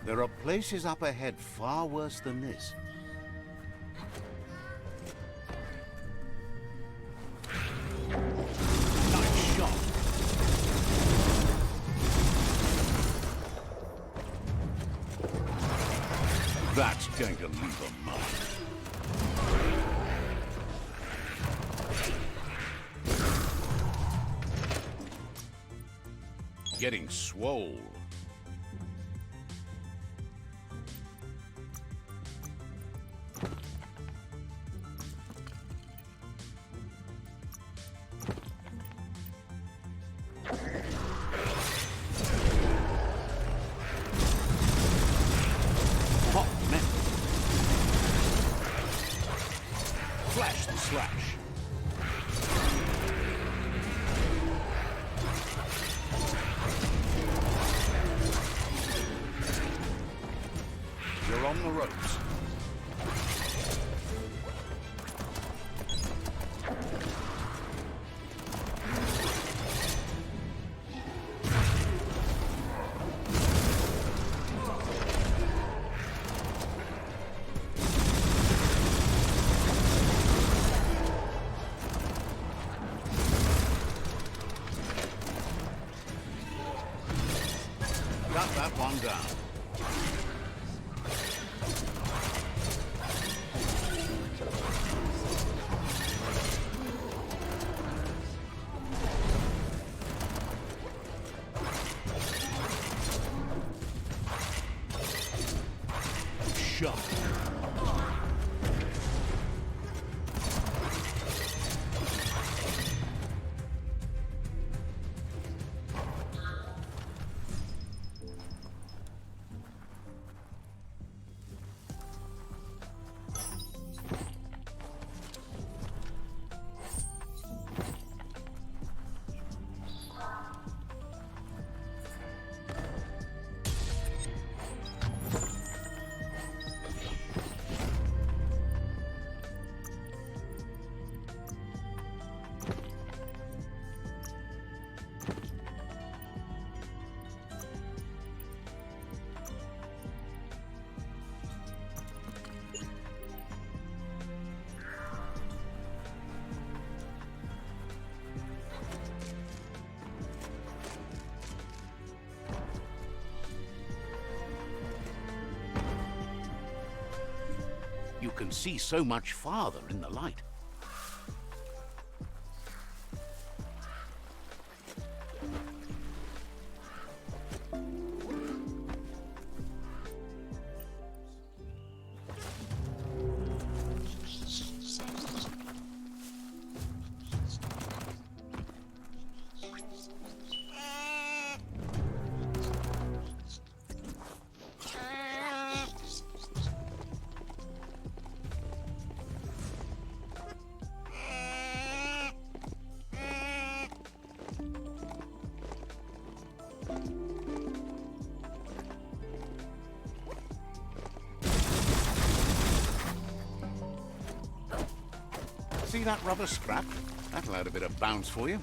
S2: There are places up ahead far worse than this. Nice shot. That's going to leave a mark. Getting swole. Hot metal. slash. You're on the ropes. Got that one down. Shot. You can see so much farther in the light. See that rubber strap? That'll add a bit of bounce for you.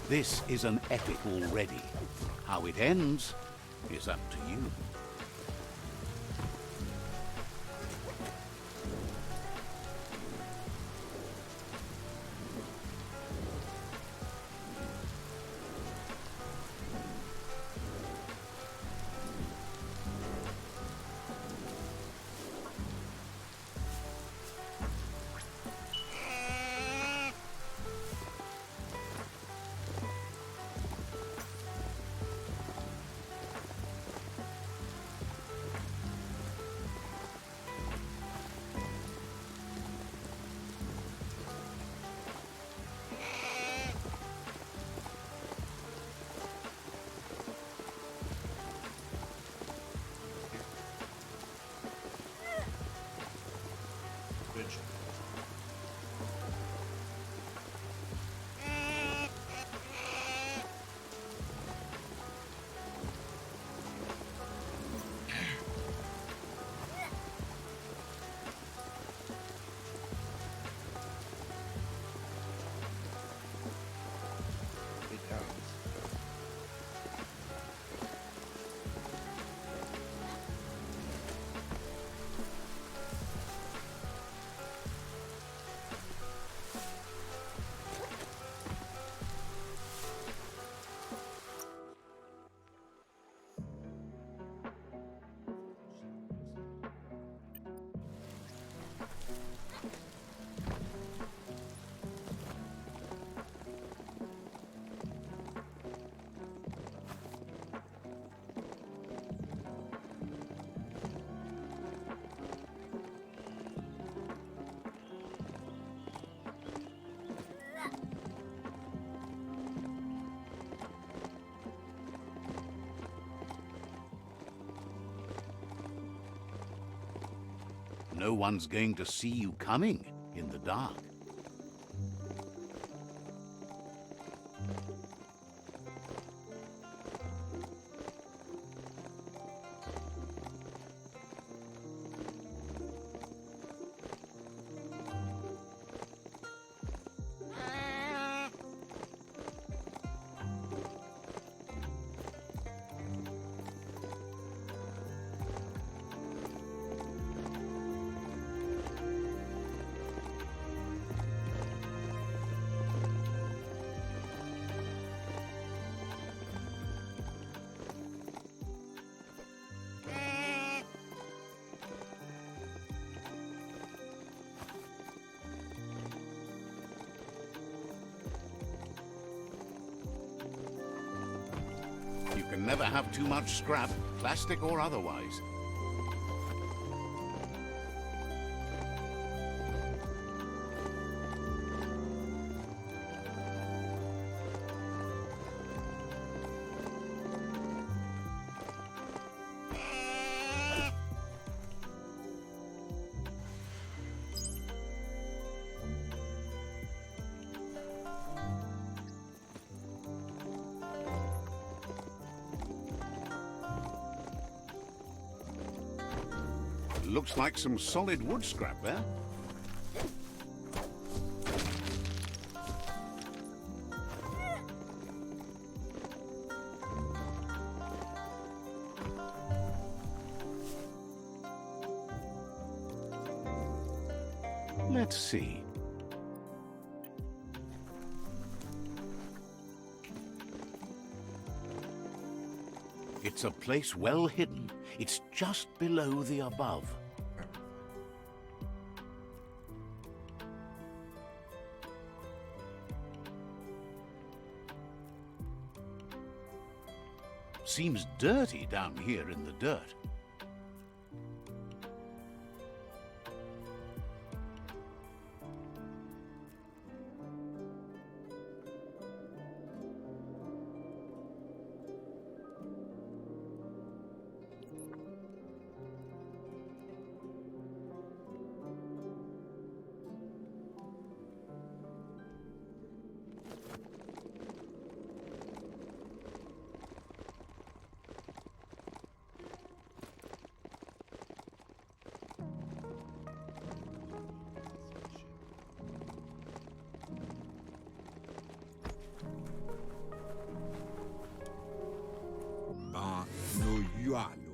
S2: This is an epic already. How it ends is up to you. No one's going to see you coming in the dark. You can never have too much scrap, plastic or otherwise. Looks like some solid wood scrap there. Let's see. It's a place well hidden. It's just below the above. Seems dirty down here in the dirt.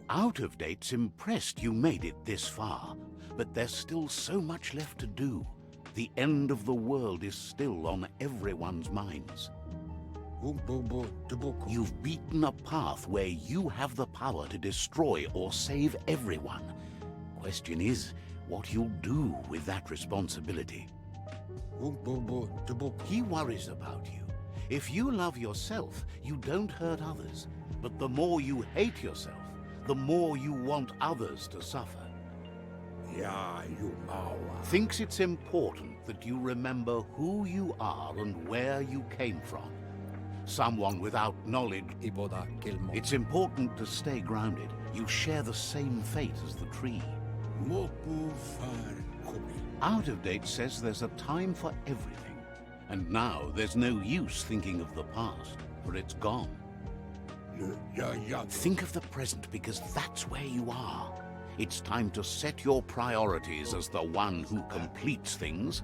S2: Out of Date's impressed you made it this far, but there's still so much left to do. The end of the world is still on everyone's minds. You've beaten a path where you have the power to destroy or save everyone. Question is, what you'll do with that responsibility. He worries about you. If you love yourself, you don't hurt others. But the more you hate yourself, the more you want others to suffer. Thinks it's important that you remember who you are and where you came from. Someone without knowledge. It's important to stay grounded. You share the same fate as the tree. Out of Date says there's a time for everything. And now there's no use thinking of the past, for it's gone. Think of the present, because that's where you are. It's time to set your priorities as the one who completes things.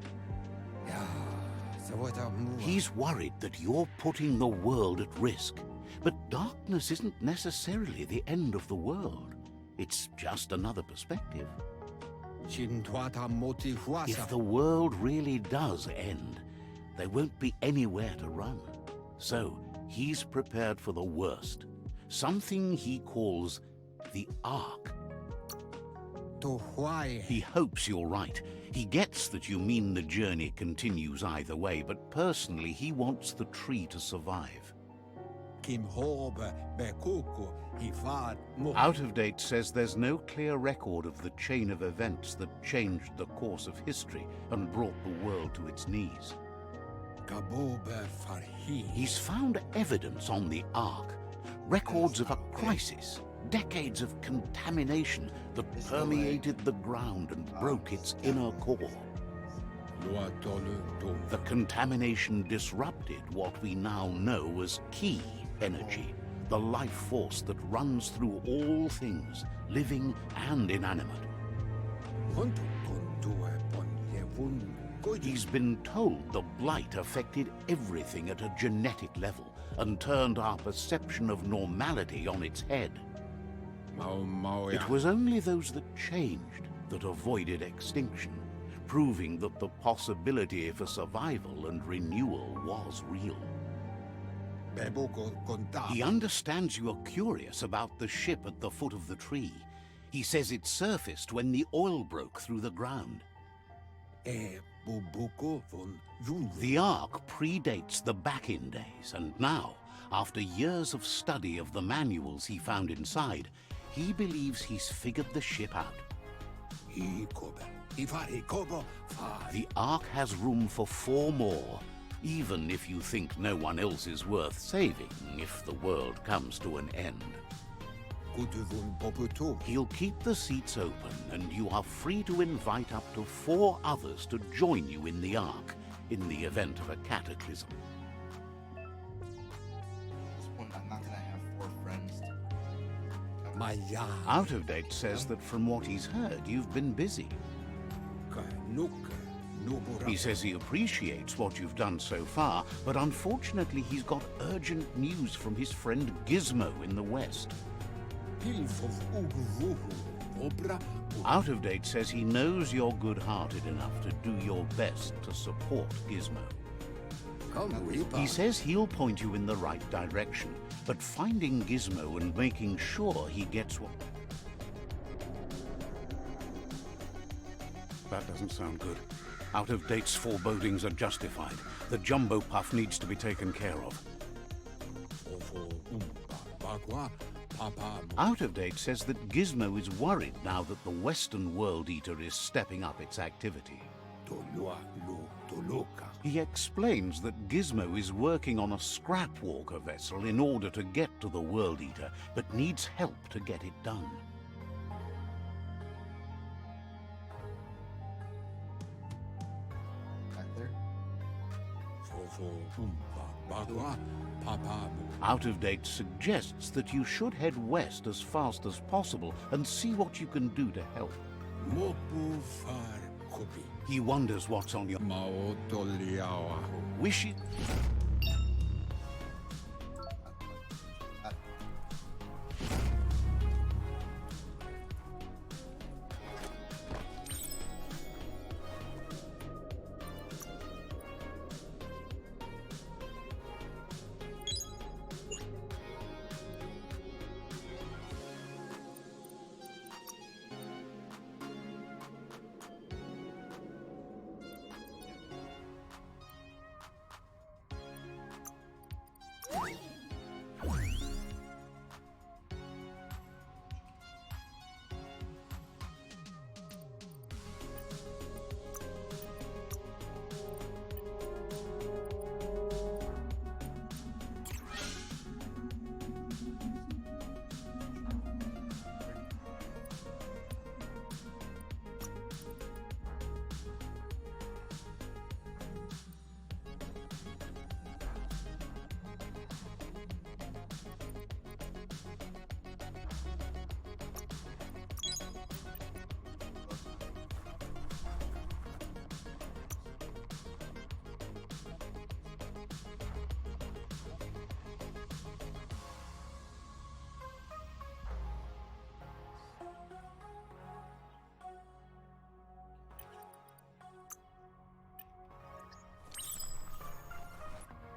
S2: He's worried that you're putting the world at risk. But darkness isn't necessarily the end of the world. It's just another perspective. If the world really does end, there won't be anywhere to run. So he's prepared for the worst. Something he calls the Ark. He hopes you're right. He gets that you mean the journey continues either way, but personally he wants the tree to survive. Out of Date says there's no clear record of the chain of events that changed the course of history and brought the world to its knees. He's found evidence on the Ark, records of a crisis, decades of contamination that permeated the ground and broke its inner core. The contamination disrupted what we now know as Ki energy, the life force that runs through all things, living and inanimate. He's been told the blight affected everything at a genetic level and turned our perception of normality on its head. It was only those that changed that avoided extinction, proving that the possibility for survival and renewal was real. He understands you are curious about the ship at the foot of the tree. He says it surfaced when the oil broke through the ground. The Ark predates the back-in days, and now, after years of study of the manuals he found inside, he believes he's figured the ship out. The Ark has room for 4 more, even if you think no one else is worth saving if the world comes to an end. He'll keep the seats open, and you are free to invite up to 4 others to join you in the Ark in the event of a cataclysm.
S1: At this point, I'm not gonna have 4 friends.
S2: Out of Date says that from what he's heard, you've been busy. He says he appreciates what you've done so far, but unfortunately he's got urgent news from his friend Gizmo in the West. Out of Date says he knows you're good-hearted enough to do your best to support Gizmo. He says he'll point you in the right direction, but finding Gizmo and making sure he gets what... That doesn't sound good. Out of Date's forebodings are justified. The Jumbo Puff needs to be taken care of. Out of Date says that Gizmo is worried now that the Western World Eater is stepping up its activity. He explains that Gizmo is working on a scrap walker vessel in order to get to the World Eater, but needs help to get it done.
S1: Back there?
S2: Out of Date suggests that you should head west as fast as possible and see what you can do to help. He wonders what's on your... Wishes...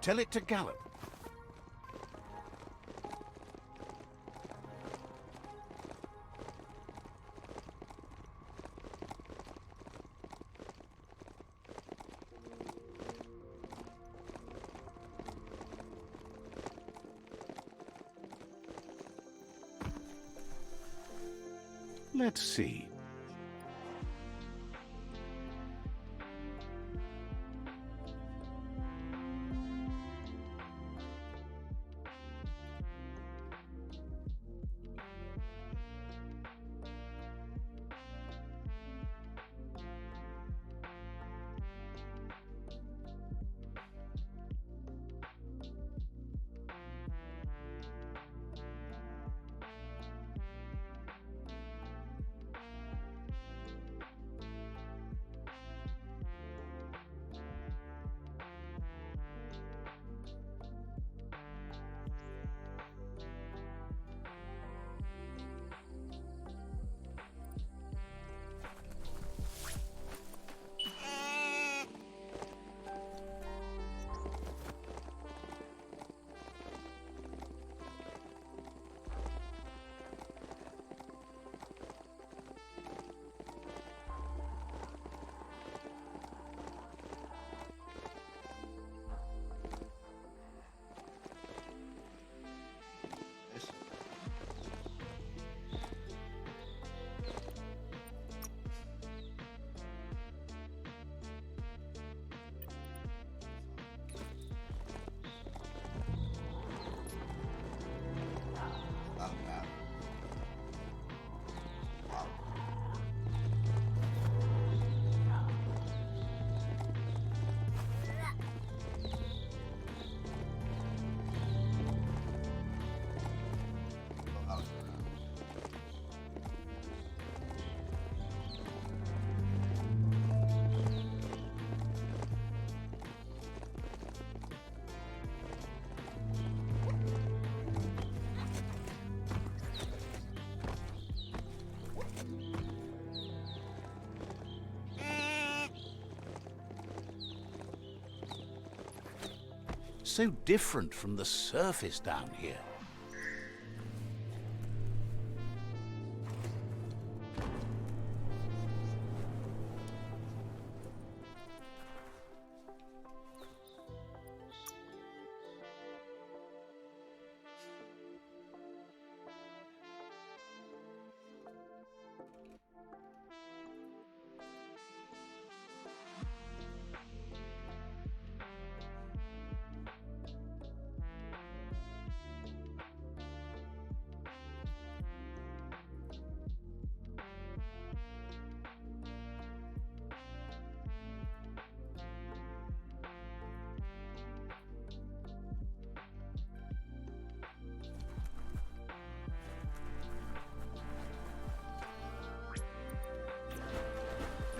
S2: Tell it to gallop. Let's see.
S1: Not bad. Wow. Oh,
S2: So different from the surface down here.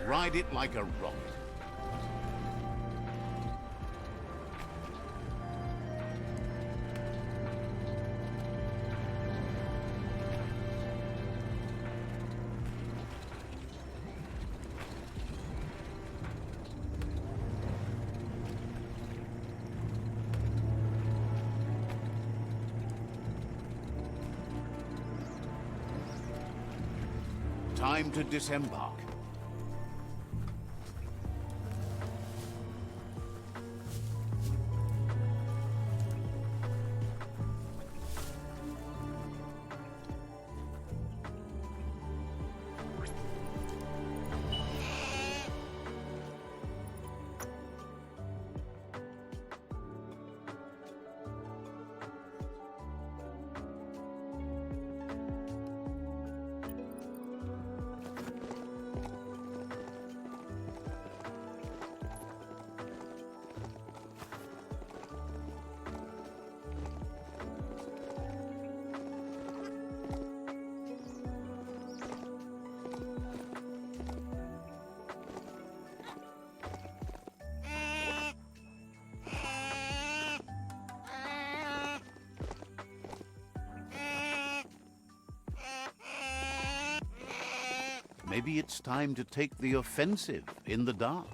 S2: Ride it like a rocket. Time to disembark. Maybe it's time to take the offensive in the dark.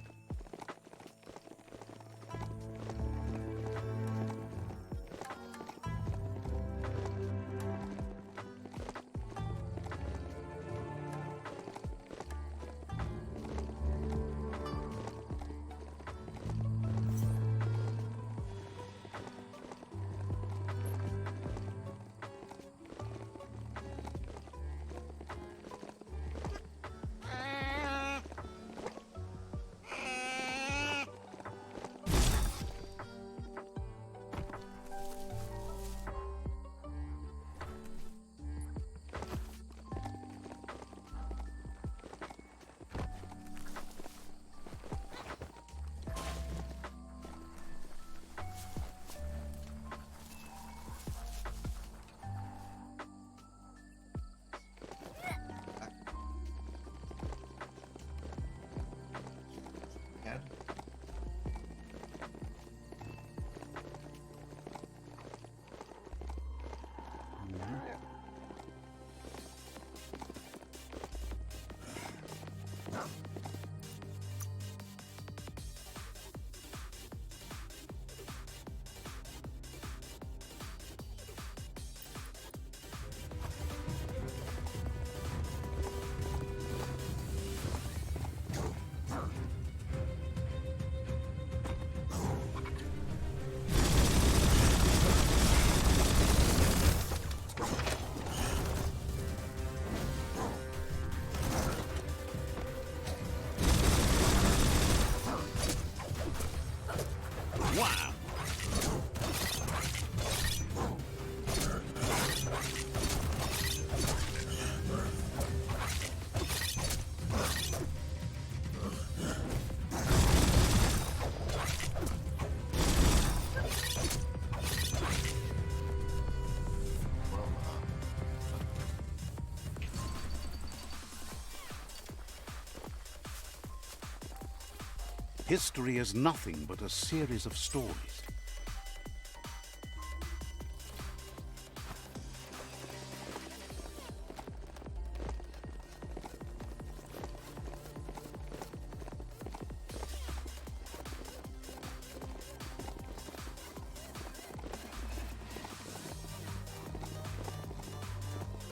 S2: History is nothing but a series of stories.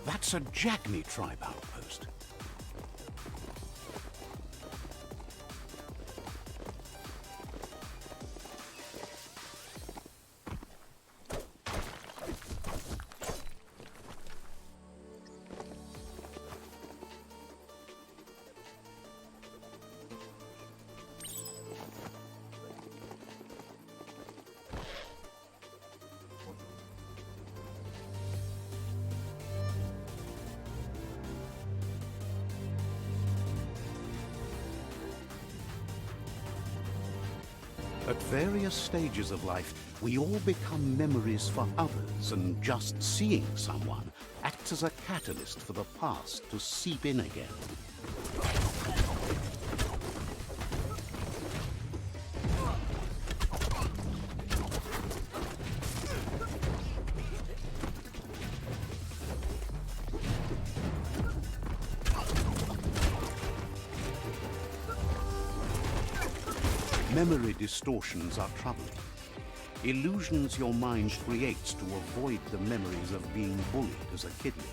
S2: That's a Jagni tribe outpost. At various stages of life, we all become memories for others, and just seeing someone acts as a catalyst for the past to seep in again. Memory distortions are troubling. Illusions your mind creates to avoid the memories of being bullied as a kidling.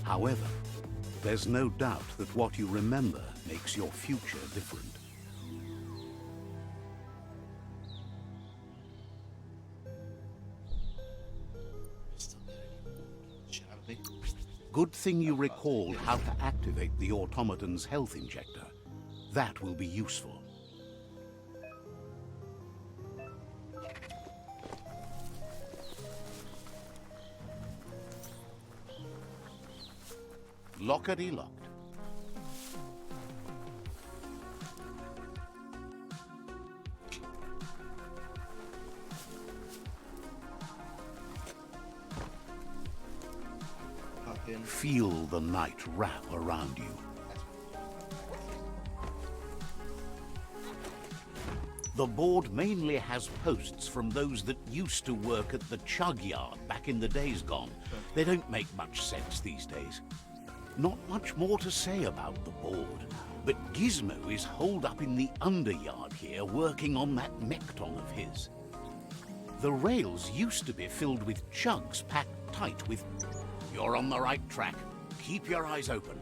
S2: However, there's no doubt that what you remember makes your future different. Good thing you recalled how to activate the automaton's health injector. That will be useful. Lockety-locked. Feel the night wrap around you. The board mainly has posts from those that used to work at the chug yard back in the days gone. They don't make much sense these days. Not much more to say about the board, but Gizmo is holed up in the underyard here working on that Mekton of his. The rails used to be filled with chugs packed tight with... You're on the right track. Keep your eyes open.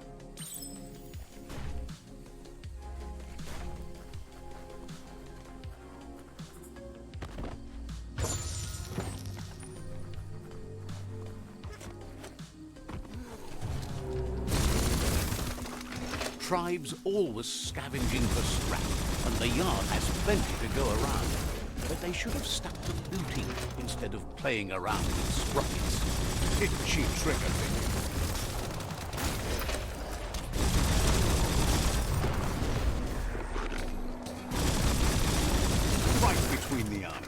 S2: Tribes always scavenging for scrap, and the yard has plenty to go around. But they should have stuck to looting instead of playing around with sprockets. Itchy trigger finger. Right between the eyes.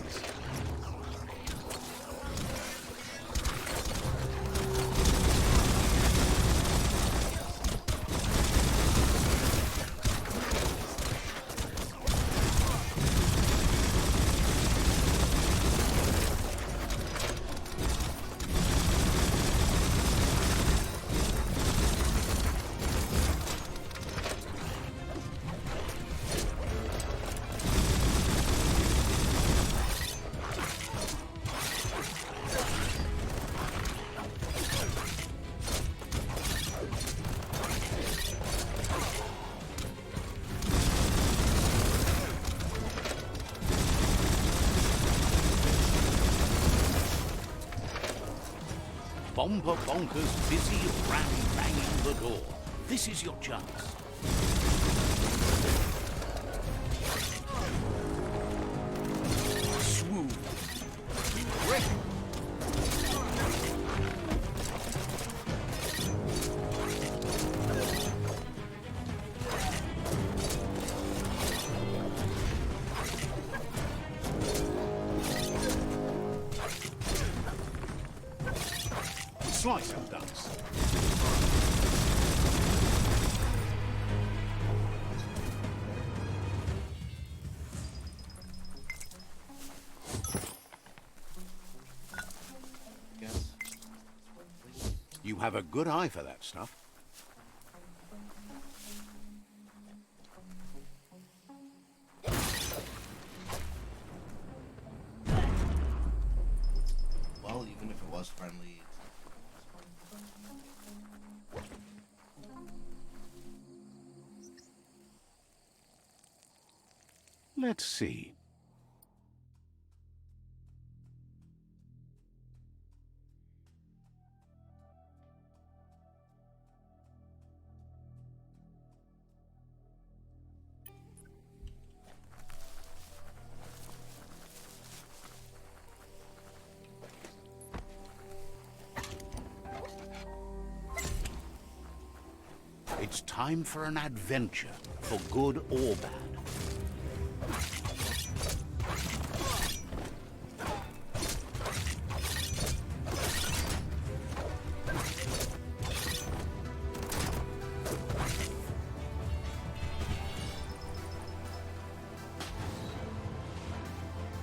S2: Bomber Bonkers busy ram-banging the door. This is your chance. Swoop. Break. Slice and dice.
S1: Guess.
S2: You have a good eye for that stuff.
S1: Well, even if it was friendly.
S2: Let's see. It's time for an adventure, for good or bad.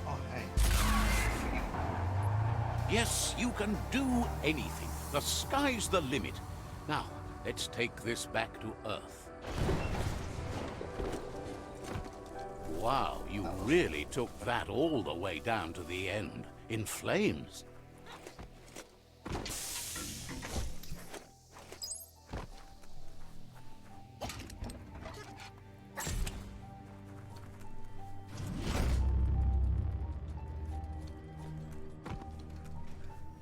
S1: Oh, hey.
S2: Yes, you can do anything. The sky's the limit. Now, let's take this back to Earth. Wow, you really took that all the way down to the end, in flames.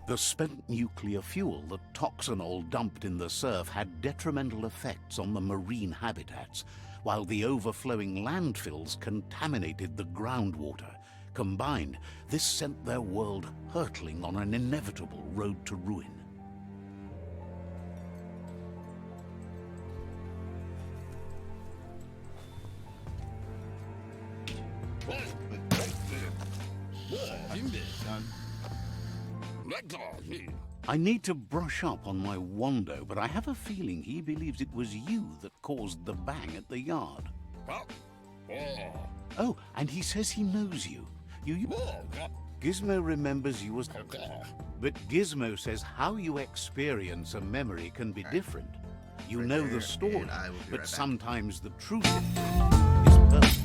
S2: The spent nuclear fuel, the toxinol dumped in the surf, had detrimental effects on the marine habitats, while the overflowing landfills contaminated the groundwater. Combined, this sent their world hurtling on an inevitable road to ruin. I need to brush up on my Wando, but I have a feeling he believes it was you that caused the bang at the yard. Oh, and he says he knows you. Gizmo remembers you as... But Gizmo says how you experience a memory can be different. You know the story,
S1: and I will be
S2: but
S1: right back.
S2: sometimes the truth is personal.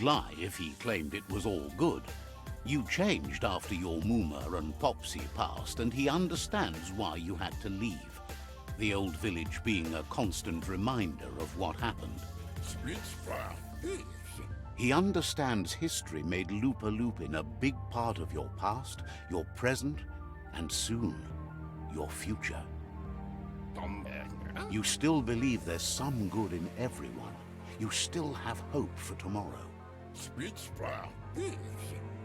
S2: lie if he claimed it was all good. You changed after your Mooma and Popsy passed, and he understands why you had to leave. The old village being a constant reminder of what happened. He understands history made Lupa Lupin a big part of your past, your present, and soon, your future. You still believe there's some good in everyone. You still have hope for tomorrow.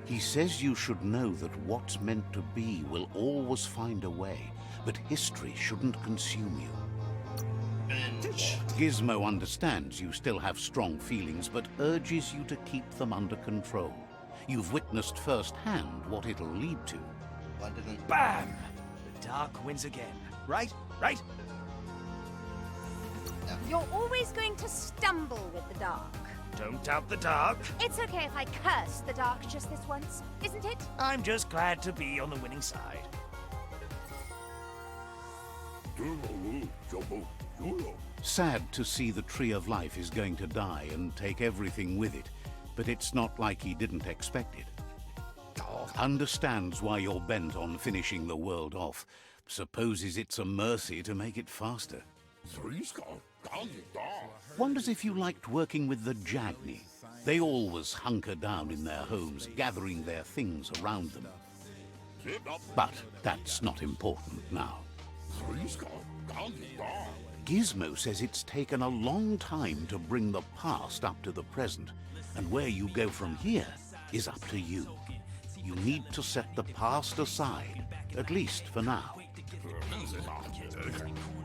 S2: He says you should know that what's meant to be will always find a way, but history shouldn't consume you.
S1: Binge.
S2: Gizmo understands you still have strong feelings, but urges you to keep them under control. You've witnessed firsthand what it'll lead to.
S1: Why didn't...
S3: Bam! The dark wins again. Right? Right?
S4: You're always going to stumble with the dark.
S3: Don't doubt the dark.
S4: It's okay if I curse the dark just this once, isn't it?
S3: I'm just glad to be on the winning side.
S2: Sad to see the Tree of Life is going to die and take everything with it, but it's not like he didn't expect it. Understands why you're bent on finishing the world off. Supposes it's a mercy to make it faster. Wonders if you liked working with the Jagni. They always hunker down in their homes, gathering their things around them. But that's not important now. Gizmo says it's taken a long time to bring the past up to the present, and where you go from here is up to you. You need to set the past aside, at least for now.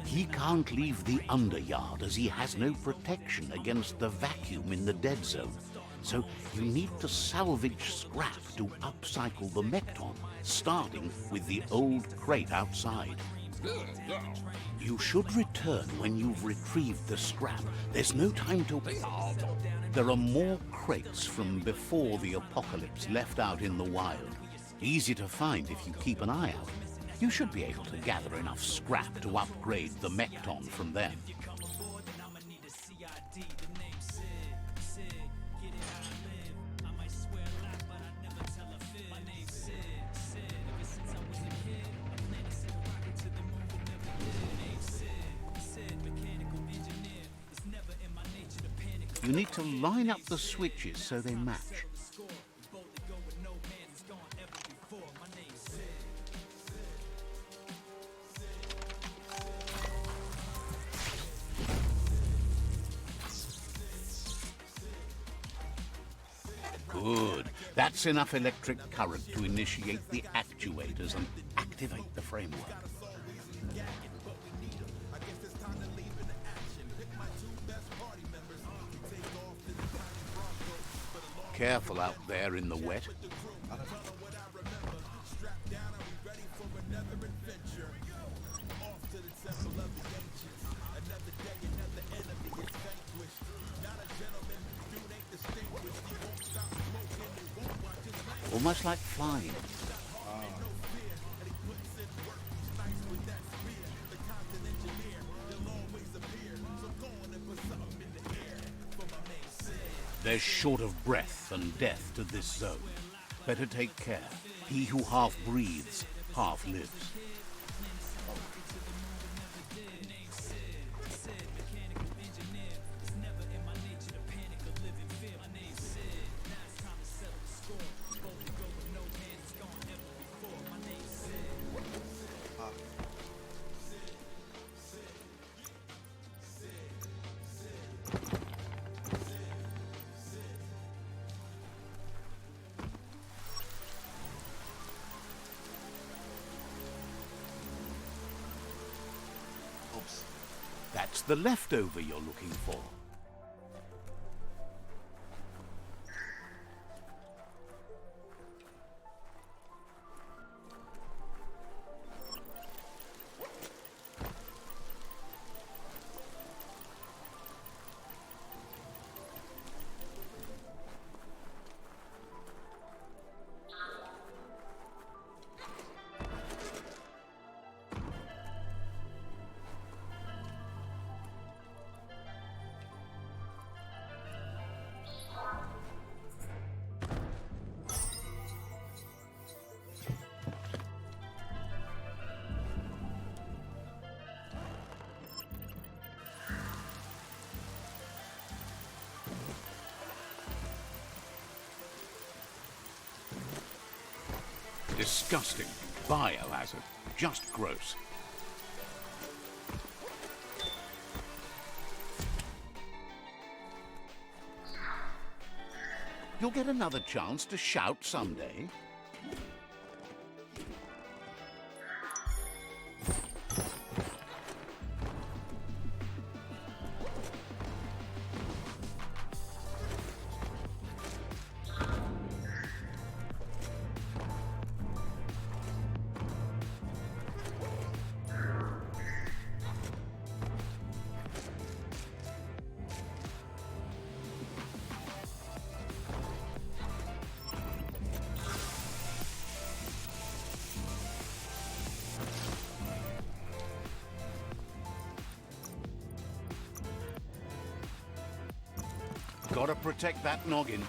S2: He can't leave the Underyard as he has no protection against the vacuum in the dead zone. So you need to salvage scrap to upcycle the Mekton, starting with the old crate outside. You should return when you've retrieved the scrap. There's no time to wait. There are more crates from before the apocalypse left out in the wild. Easy to find if you keep an eye out. You should be able to gather enough scrap to upgrade the Mekton from them. You need to line up the switches so they match. Good. That's enough electric current to initiate the actuators and activate the framework. Careful out there in the wet. Almost like flying. They're short of breath and death to this zone. Better take care. He who half breathes, half lives. That's the leftover you're looking for. Disgusting. Biohazard. Just gross. You'll get another chance to shout someday. Gotta protect that noggin.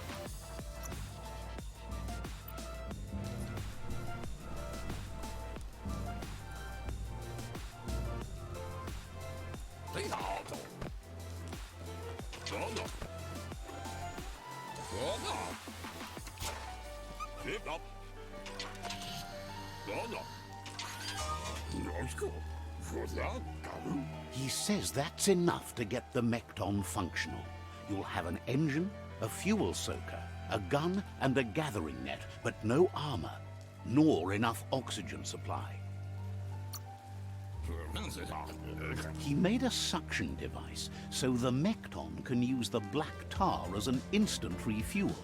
S2: He says that's enough to get the Mekton functional. You'll have an engine, a fuel soaker, a gun, and a gathering net, but no armor, nor enough oxygen supply. He made a suction device, so the Mekton can use the black tar as an instant refuel.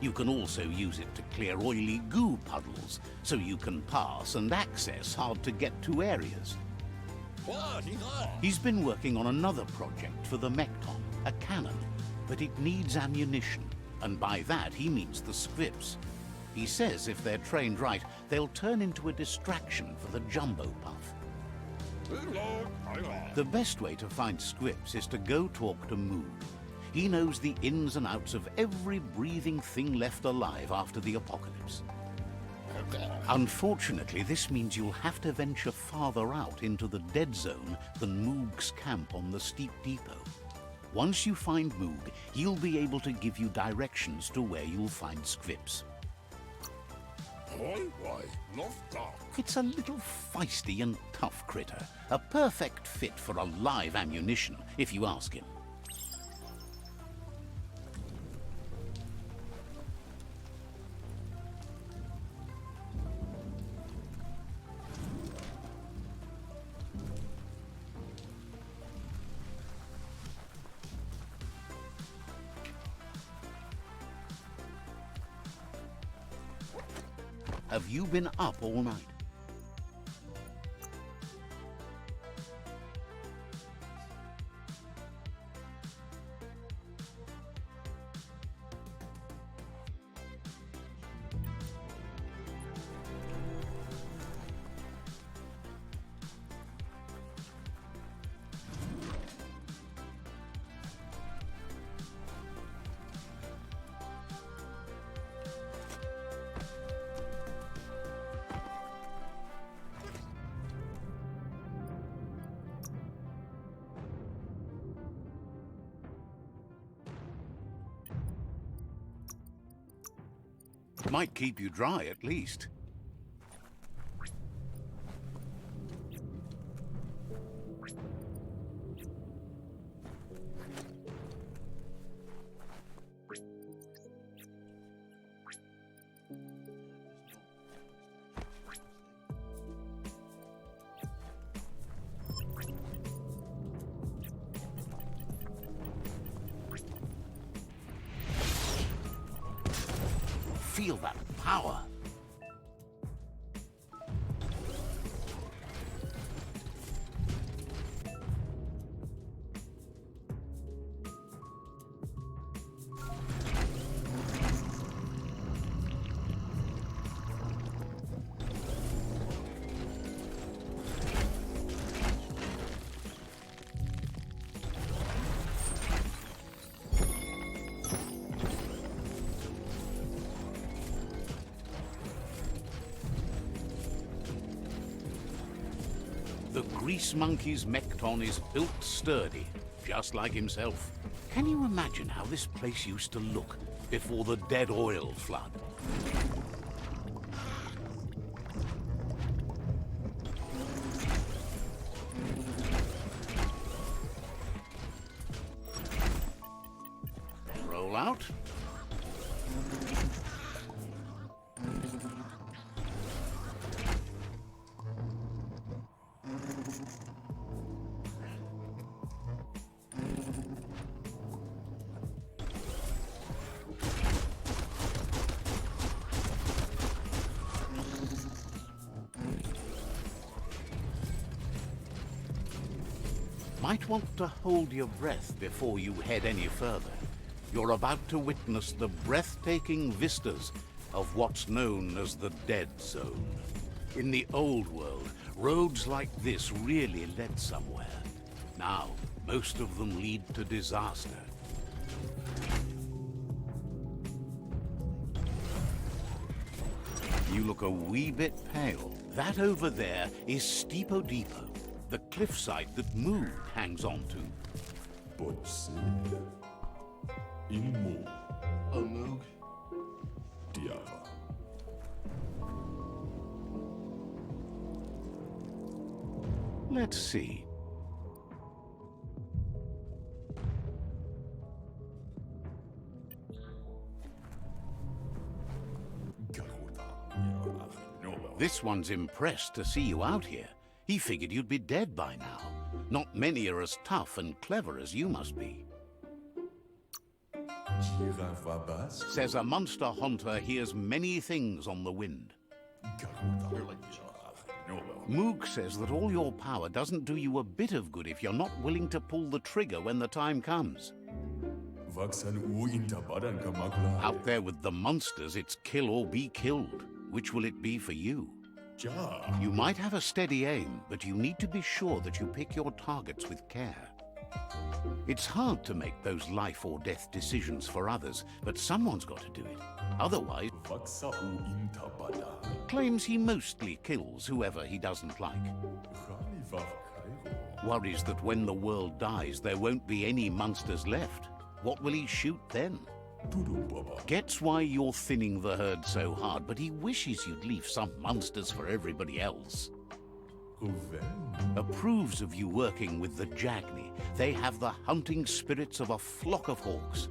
S2: You can also use it to clear oily goo puddles, so you can pass and access hard-to-get-to areas. He's been working on another project for the Mekton, a cannon, but it needs ammunition, and by that he means the scripts. He says if they're trained right, they'll turn into a distraction for the jumbo puff. The best way to find scripts is to go talk to Moog. He knows the ins and outs of every breathing thing left alive after the apocalypse. Unfortunately, this means you'll have to venture farther out into the dead zone than Moog's camp on the steep depot. Once you find Moog, he'll be able to give you directions to where you'll find scripts. It's a little feisty and tough critter, a perfect fit for a live ammunition, if you ask him. Have you been up all night? Might keep you dry, at least. Feel that power. The Grease Monkey's Mekton is built sturdy, just like himself. Can you imagine how this place used to look before the dead oil flood? out. Might want to hold your breath before you head any further. You're about to witness the breathtaking vistas of what's known as the Dead Zone. In the old world, roads like this really led somewhere. Now, most of them lead to disaster. You look a wee bit pale. That over there is Steepo Depot, the cliffside that Moog hangs on to.
S1: Oh, Moog.
S2: Let's see. This one's impressed to see you out here. He figured you'd be dead by now. Not many are as tough and clever as you must be. Says a monster hunter hears many things on the wind. Moog says that all your power doesn't do you a bit of good if you're not willing to pull the trigger when the time comes. Out there with the monsters, it's kill or be killed. Which will it be for you? You might have a steady aim, but you need to be sure that you pick your targets with care. It's hard to make those life or death decisions for others, but someone's got to do it. Otherwise, claims he mostly kills whoever he doesn't like. Worries that when the world dies, there won't be any monsters left. What will he shoot then? Gets why you're thinning the herd so hard, but he wishes you'd leave some monsters for everybody else. Approves of you working with the Jagni. They have the hunting spirits of a flock of hawks.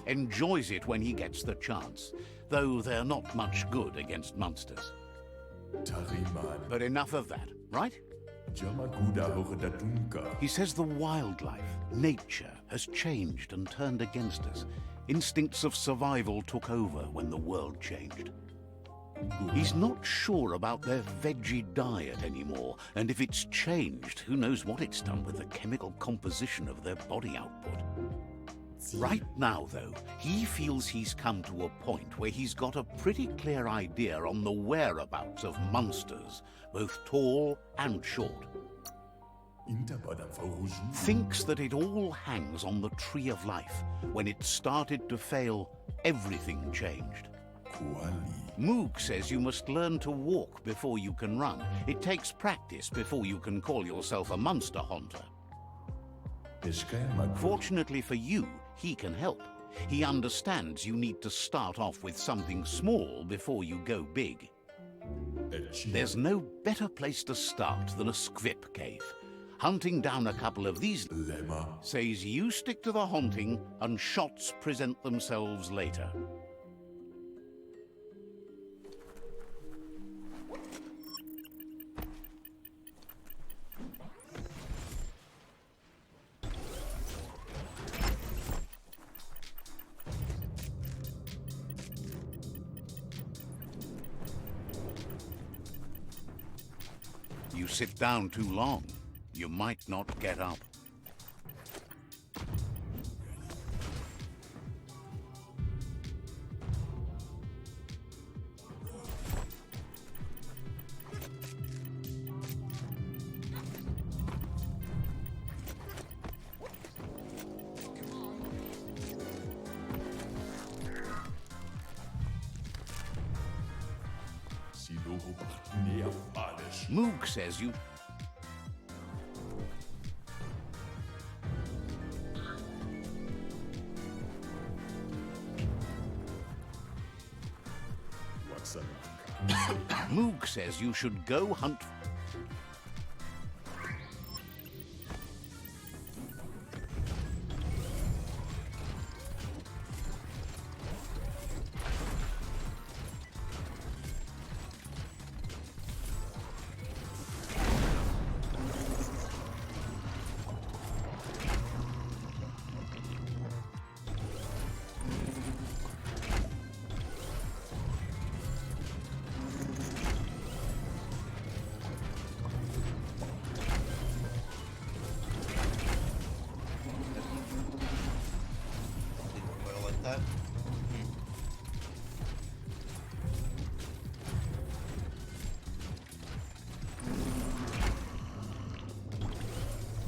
S2: Enjoys it when he gets the chance, though they're not much good against monsters. But enough of that, right? He says the wildlife, nature, has changed and turned against us. Instincts of survival took over when the world changed. He's not sure about their veggie diet anymore, and if it's changed, who knows what it's done with the chemical composition of their body output. Right now, though, he feels he's come to a point where he's got a pretty clear idea on the whereabouts of monsters, both tall and short. Thinks that it all hangs on the tree of life. When it started to fail, everything changed. Moog says you must learn to walk before you can run. It takes practice before you can call yourself a monster hunter. Fortunately for you, he can help. He understands you need to start off with something small before you go big. There's no better place to start than a squip cave. Hunting down a couple of these says you stick to the hunting and shots present themselves later. You sit down too long, you might not get up. Moog says you... Moog says you should go hunt...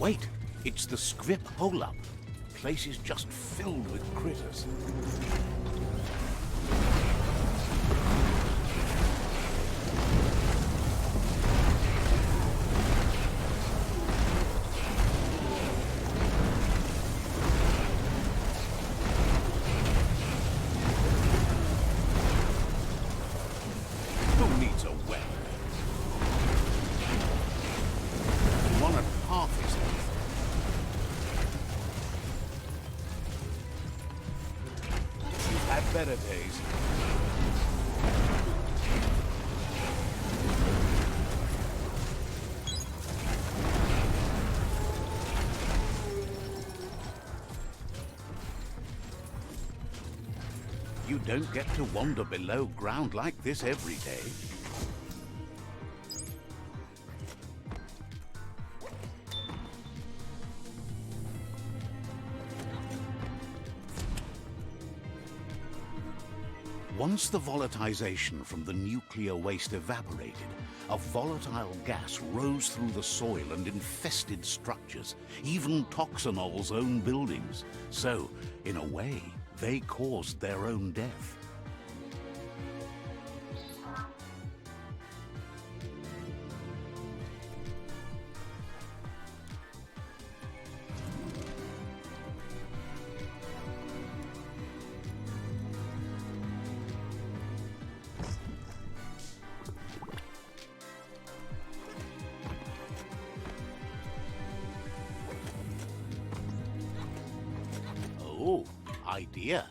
S2: Wait, it's the Scrip hole-up. Place is just filled with critters. Who needs a weapon? One at half his health. You've had better days. You don't get to wander below ground like this every day. Once the volatilization from the nuclear waste evaporated, a volatile gas rose through the soil and infested structures, even Toxanol's own buildings. So, in a way, they caused their own death. Oh, idea.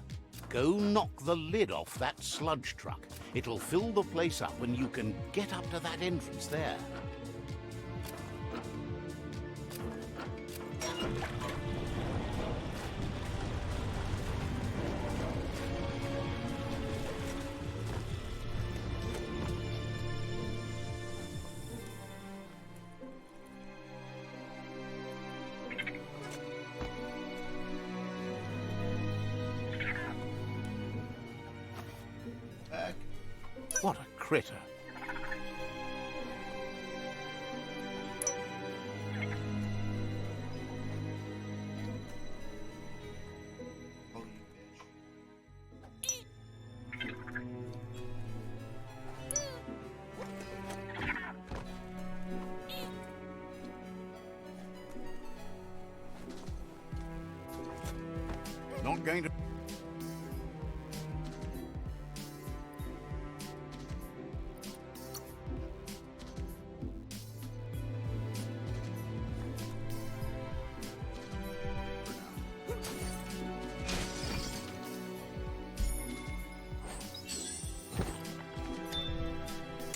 S2: Go knock the lid off that sludge truck. It'll fill the place up and you can get up to that entrance there.
S1: Back.
S2: What a critter.
S1: Oh, you bitch.
S2: Not going to...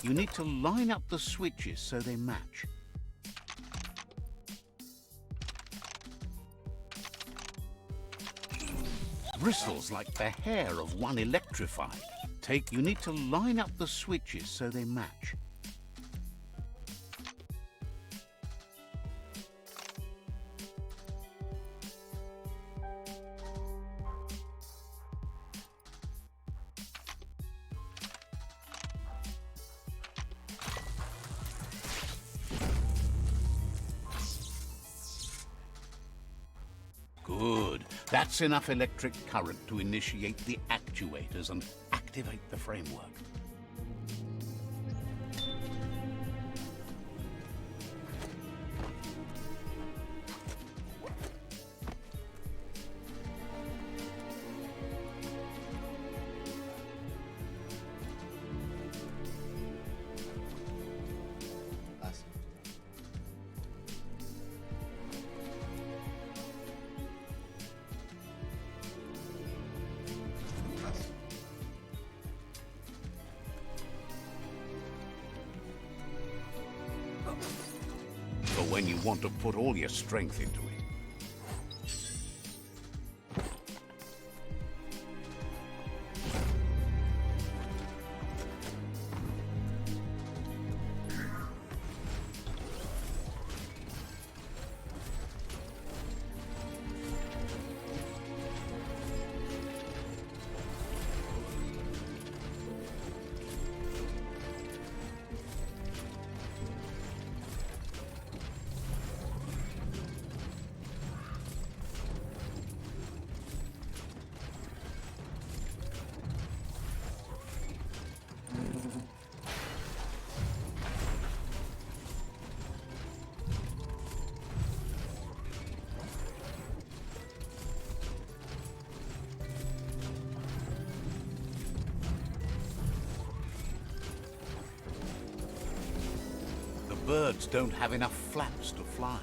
S2: You need to line up the switches so they match. Bristles like the hair of one electrified. You need to line up the switches so they match. Good. That's enough electric current to initiate the actuators and activate the framework.
S1: Last. Last.
S2: For when you want to put all your strength into it. birds don't have enough flaps to fly.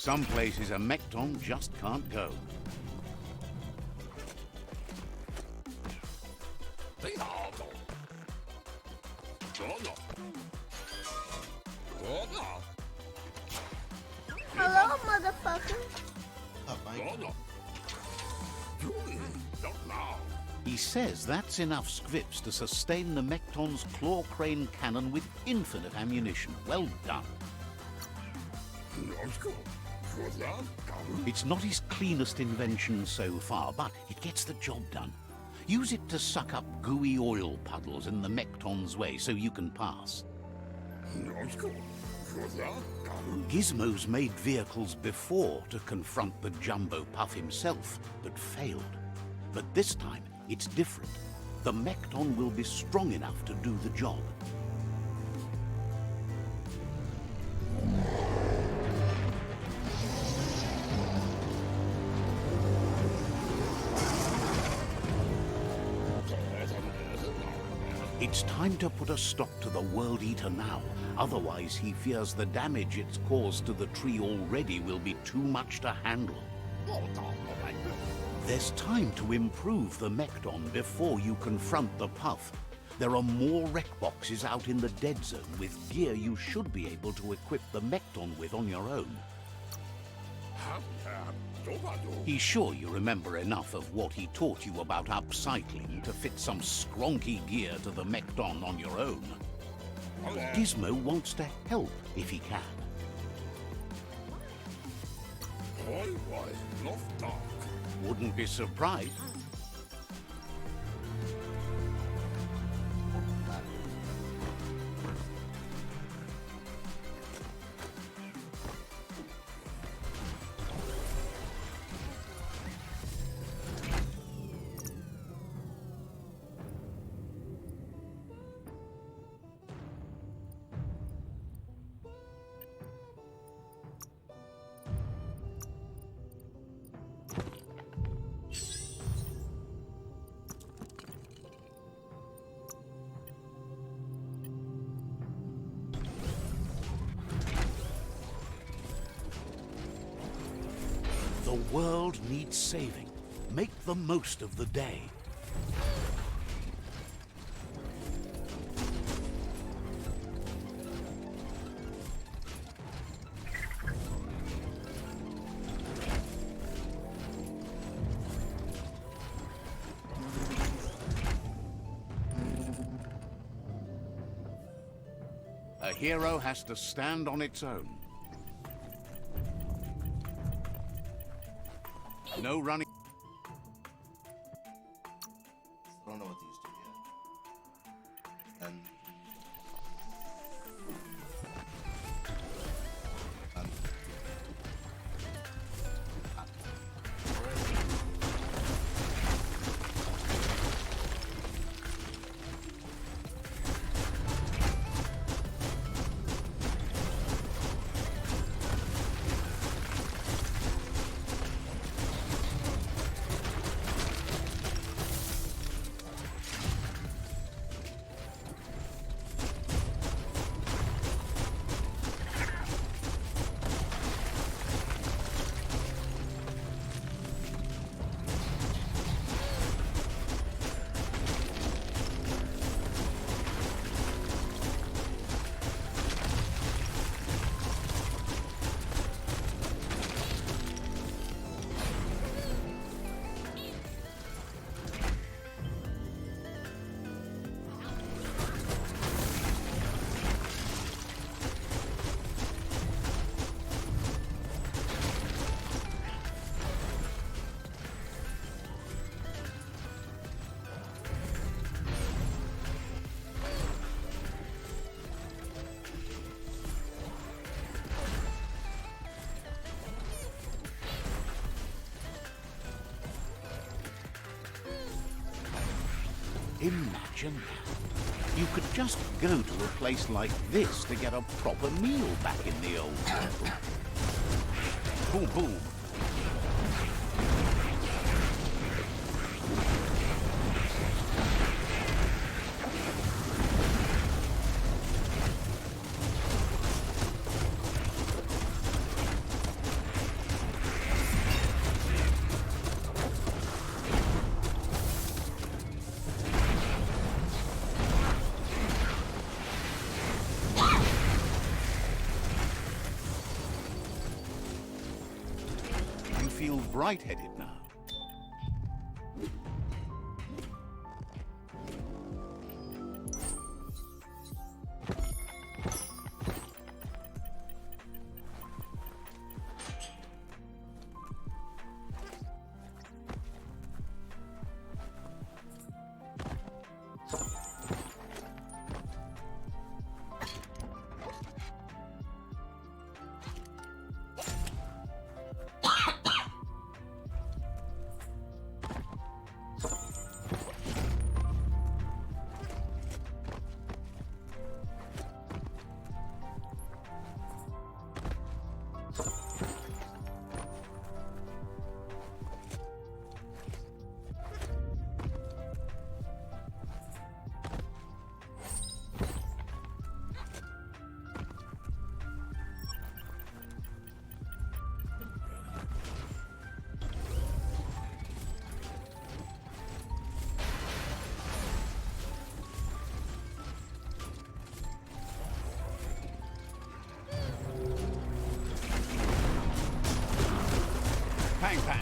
S2: Some places a Mekton just can't go.
S7: Hello, motherfucker.
S1: Oh, Mike.
S2: He says that's enough scripts to sustain the Mekton's claw crane cannon with infinite ammunition. Well done. It's not his cleanest invention so far, but it gets the job done. Use it to suck up gooey oil puddles in the Mekton's way so you can pass. Gizmo's made vehicles before to confront the Jumbo Puff himself, but failed. But this time, it's different. The Mekton will be strong enough to do the job. It's time to put a stop to the World Eater now. Otherwise, he fears the damage it's caused to the tree already will be too much to handle. There's time to improve the Mekton before you confront the Puff. There are more wreck boxes out in the dead zone with gear you should be able to equip the Mekton with on your own. He's sure you remember enough of what he taught you about upcycling to fit some skronky gear to the Mekton on your own. Gizmo wants to help if he can. Wouldn't be surprised. The world needs saving. Make the most of the day. A hero has to stand on its own. No running.
S1: I don't know what these do yet. And
S2: Imagine that. You could just go to a place like this to get a proper meal back in the old temple. Boom, boom. You feel bright-headed now. Pang, pang.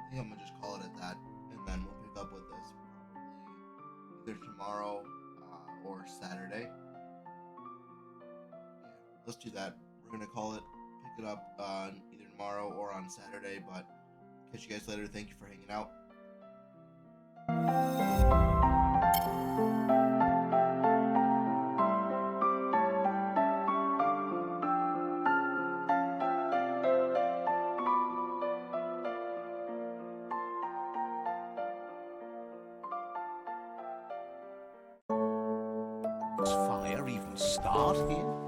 S1: I think I'm gonna just call it at that, and then we'll pick up with this probably either tomorrow or Saturday. Yeah, let's do that. We're gonna call it, pick it up either tomorrow or on Saturday. But catch you guys later. Thank you for hanging out.
S2: Does fire even start here?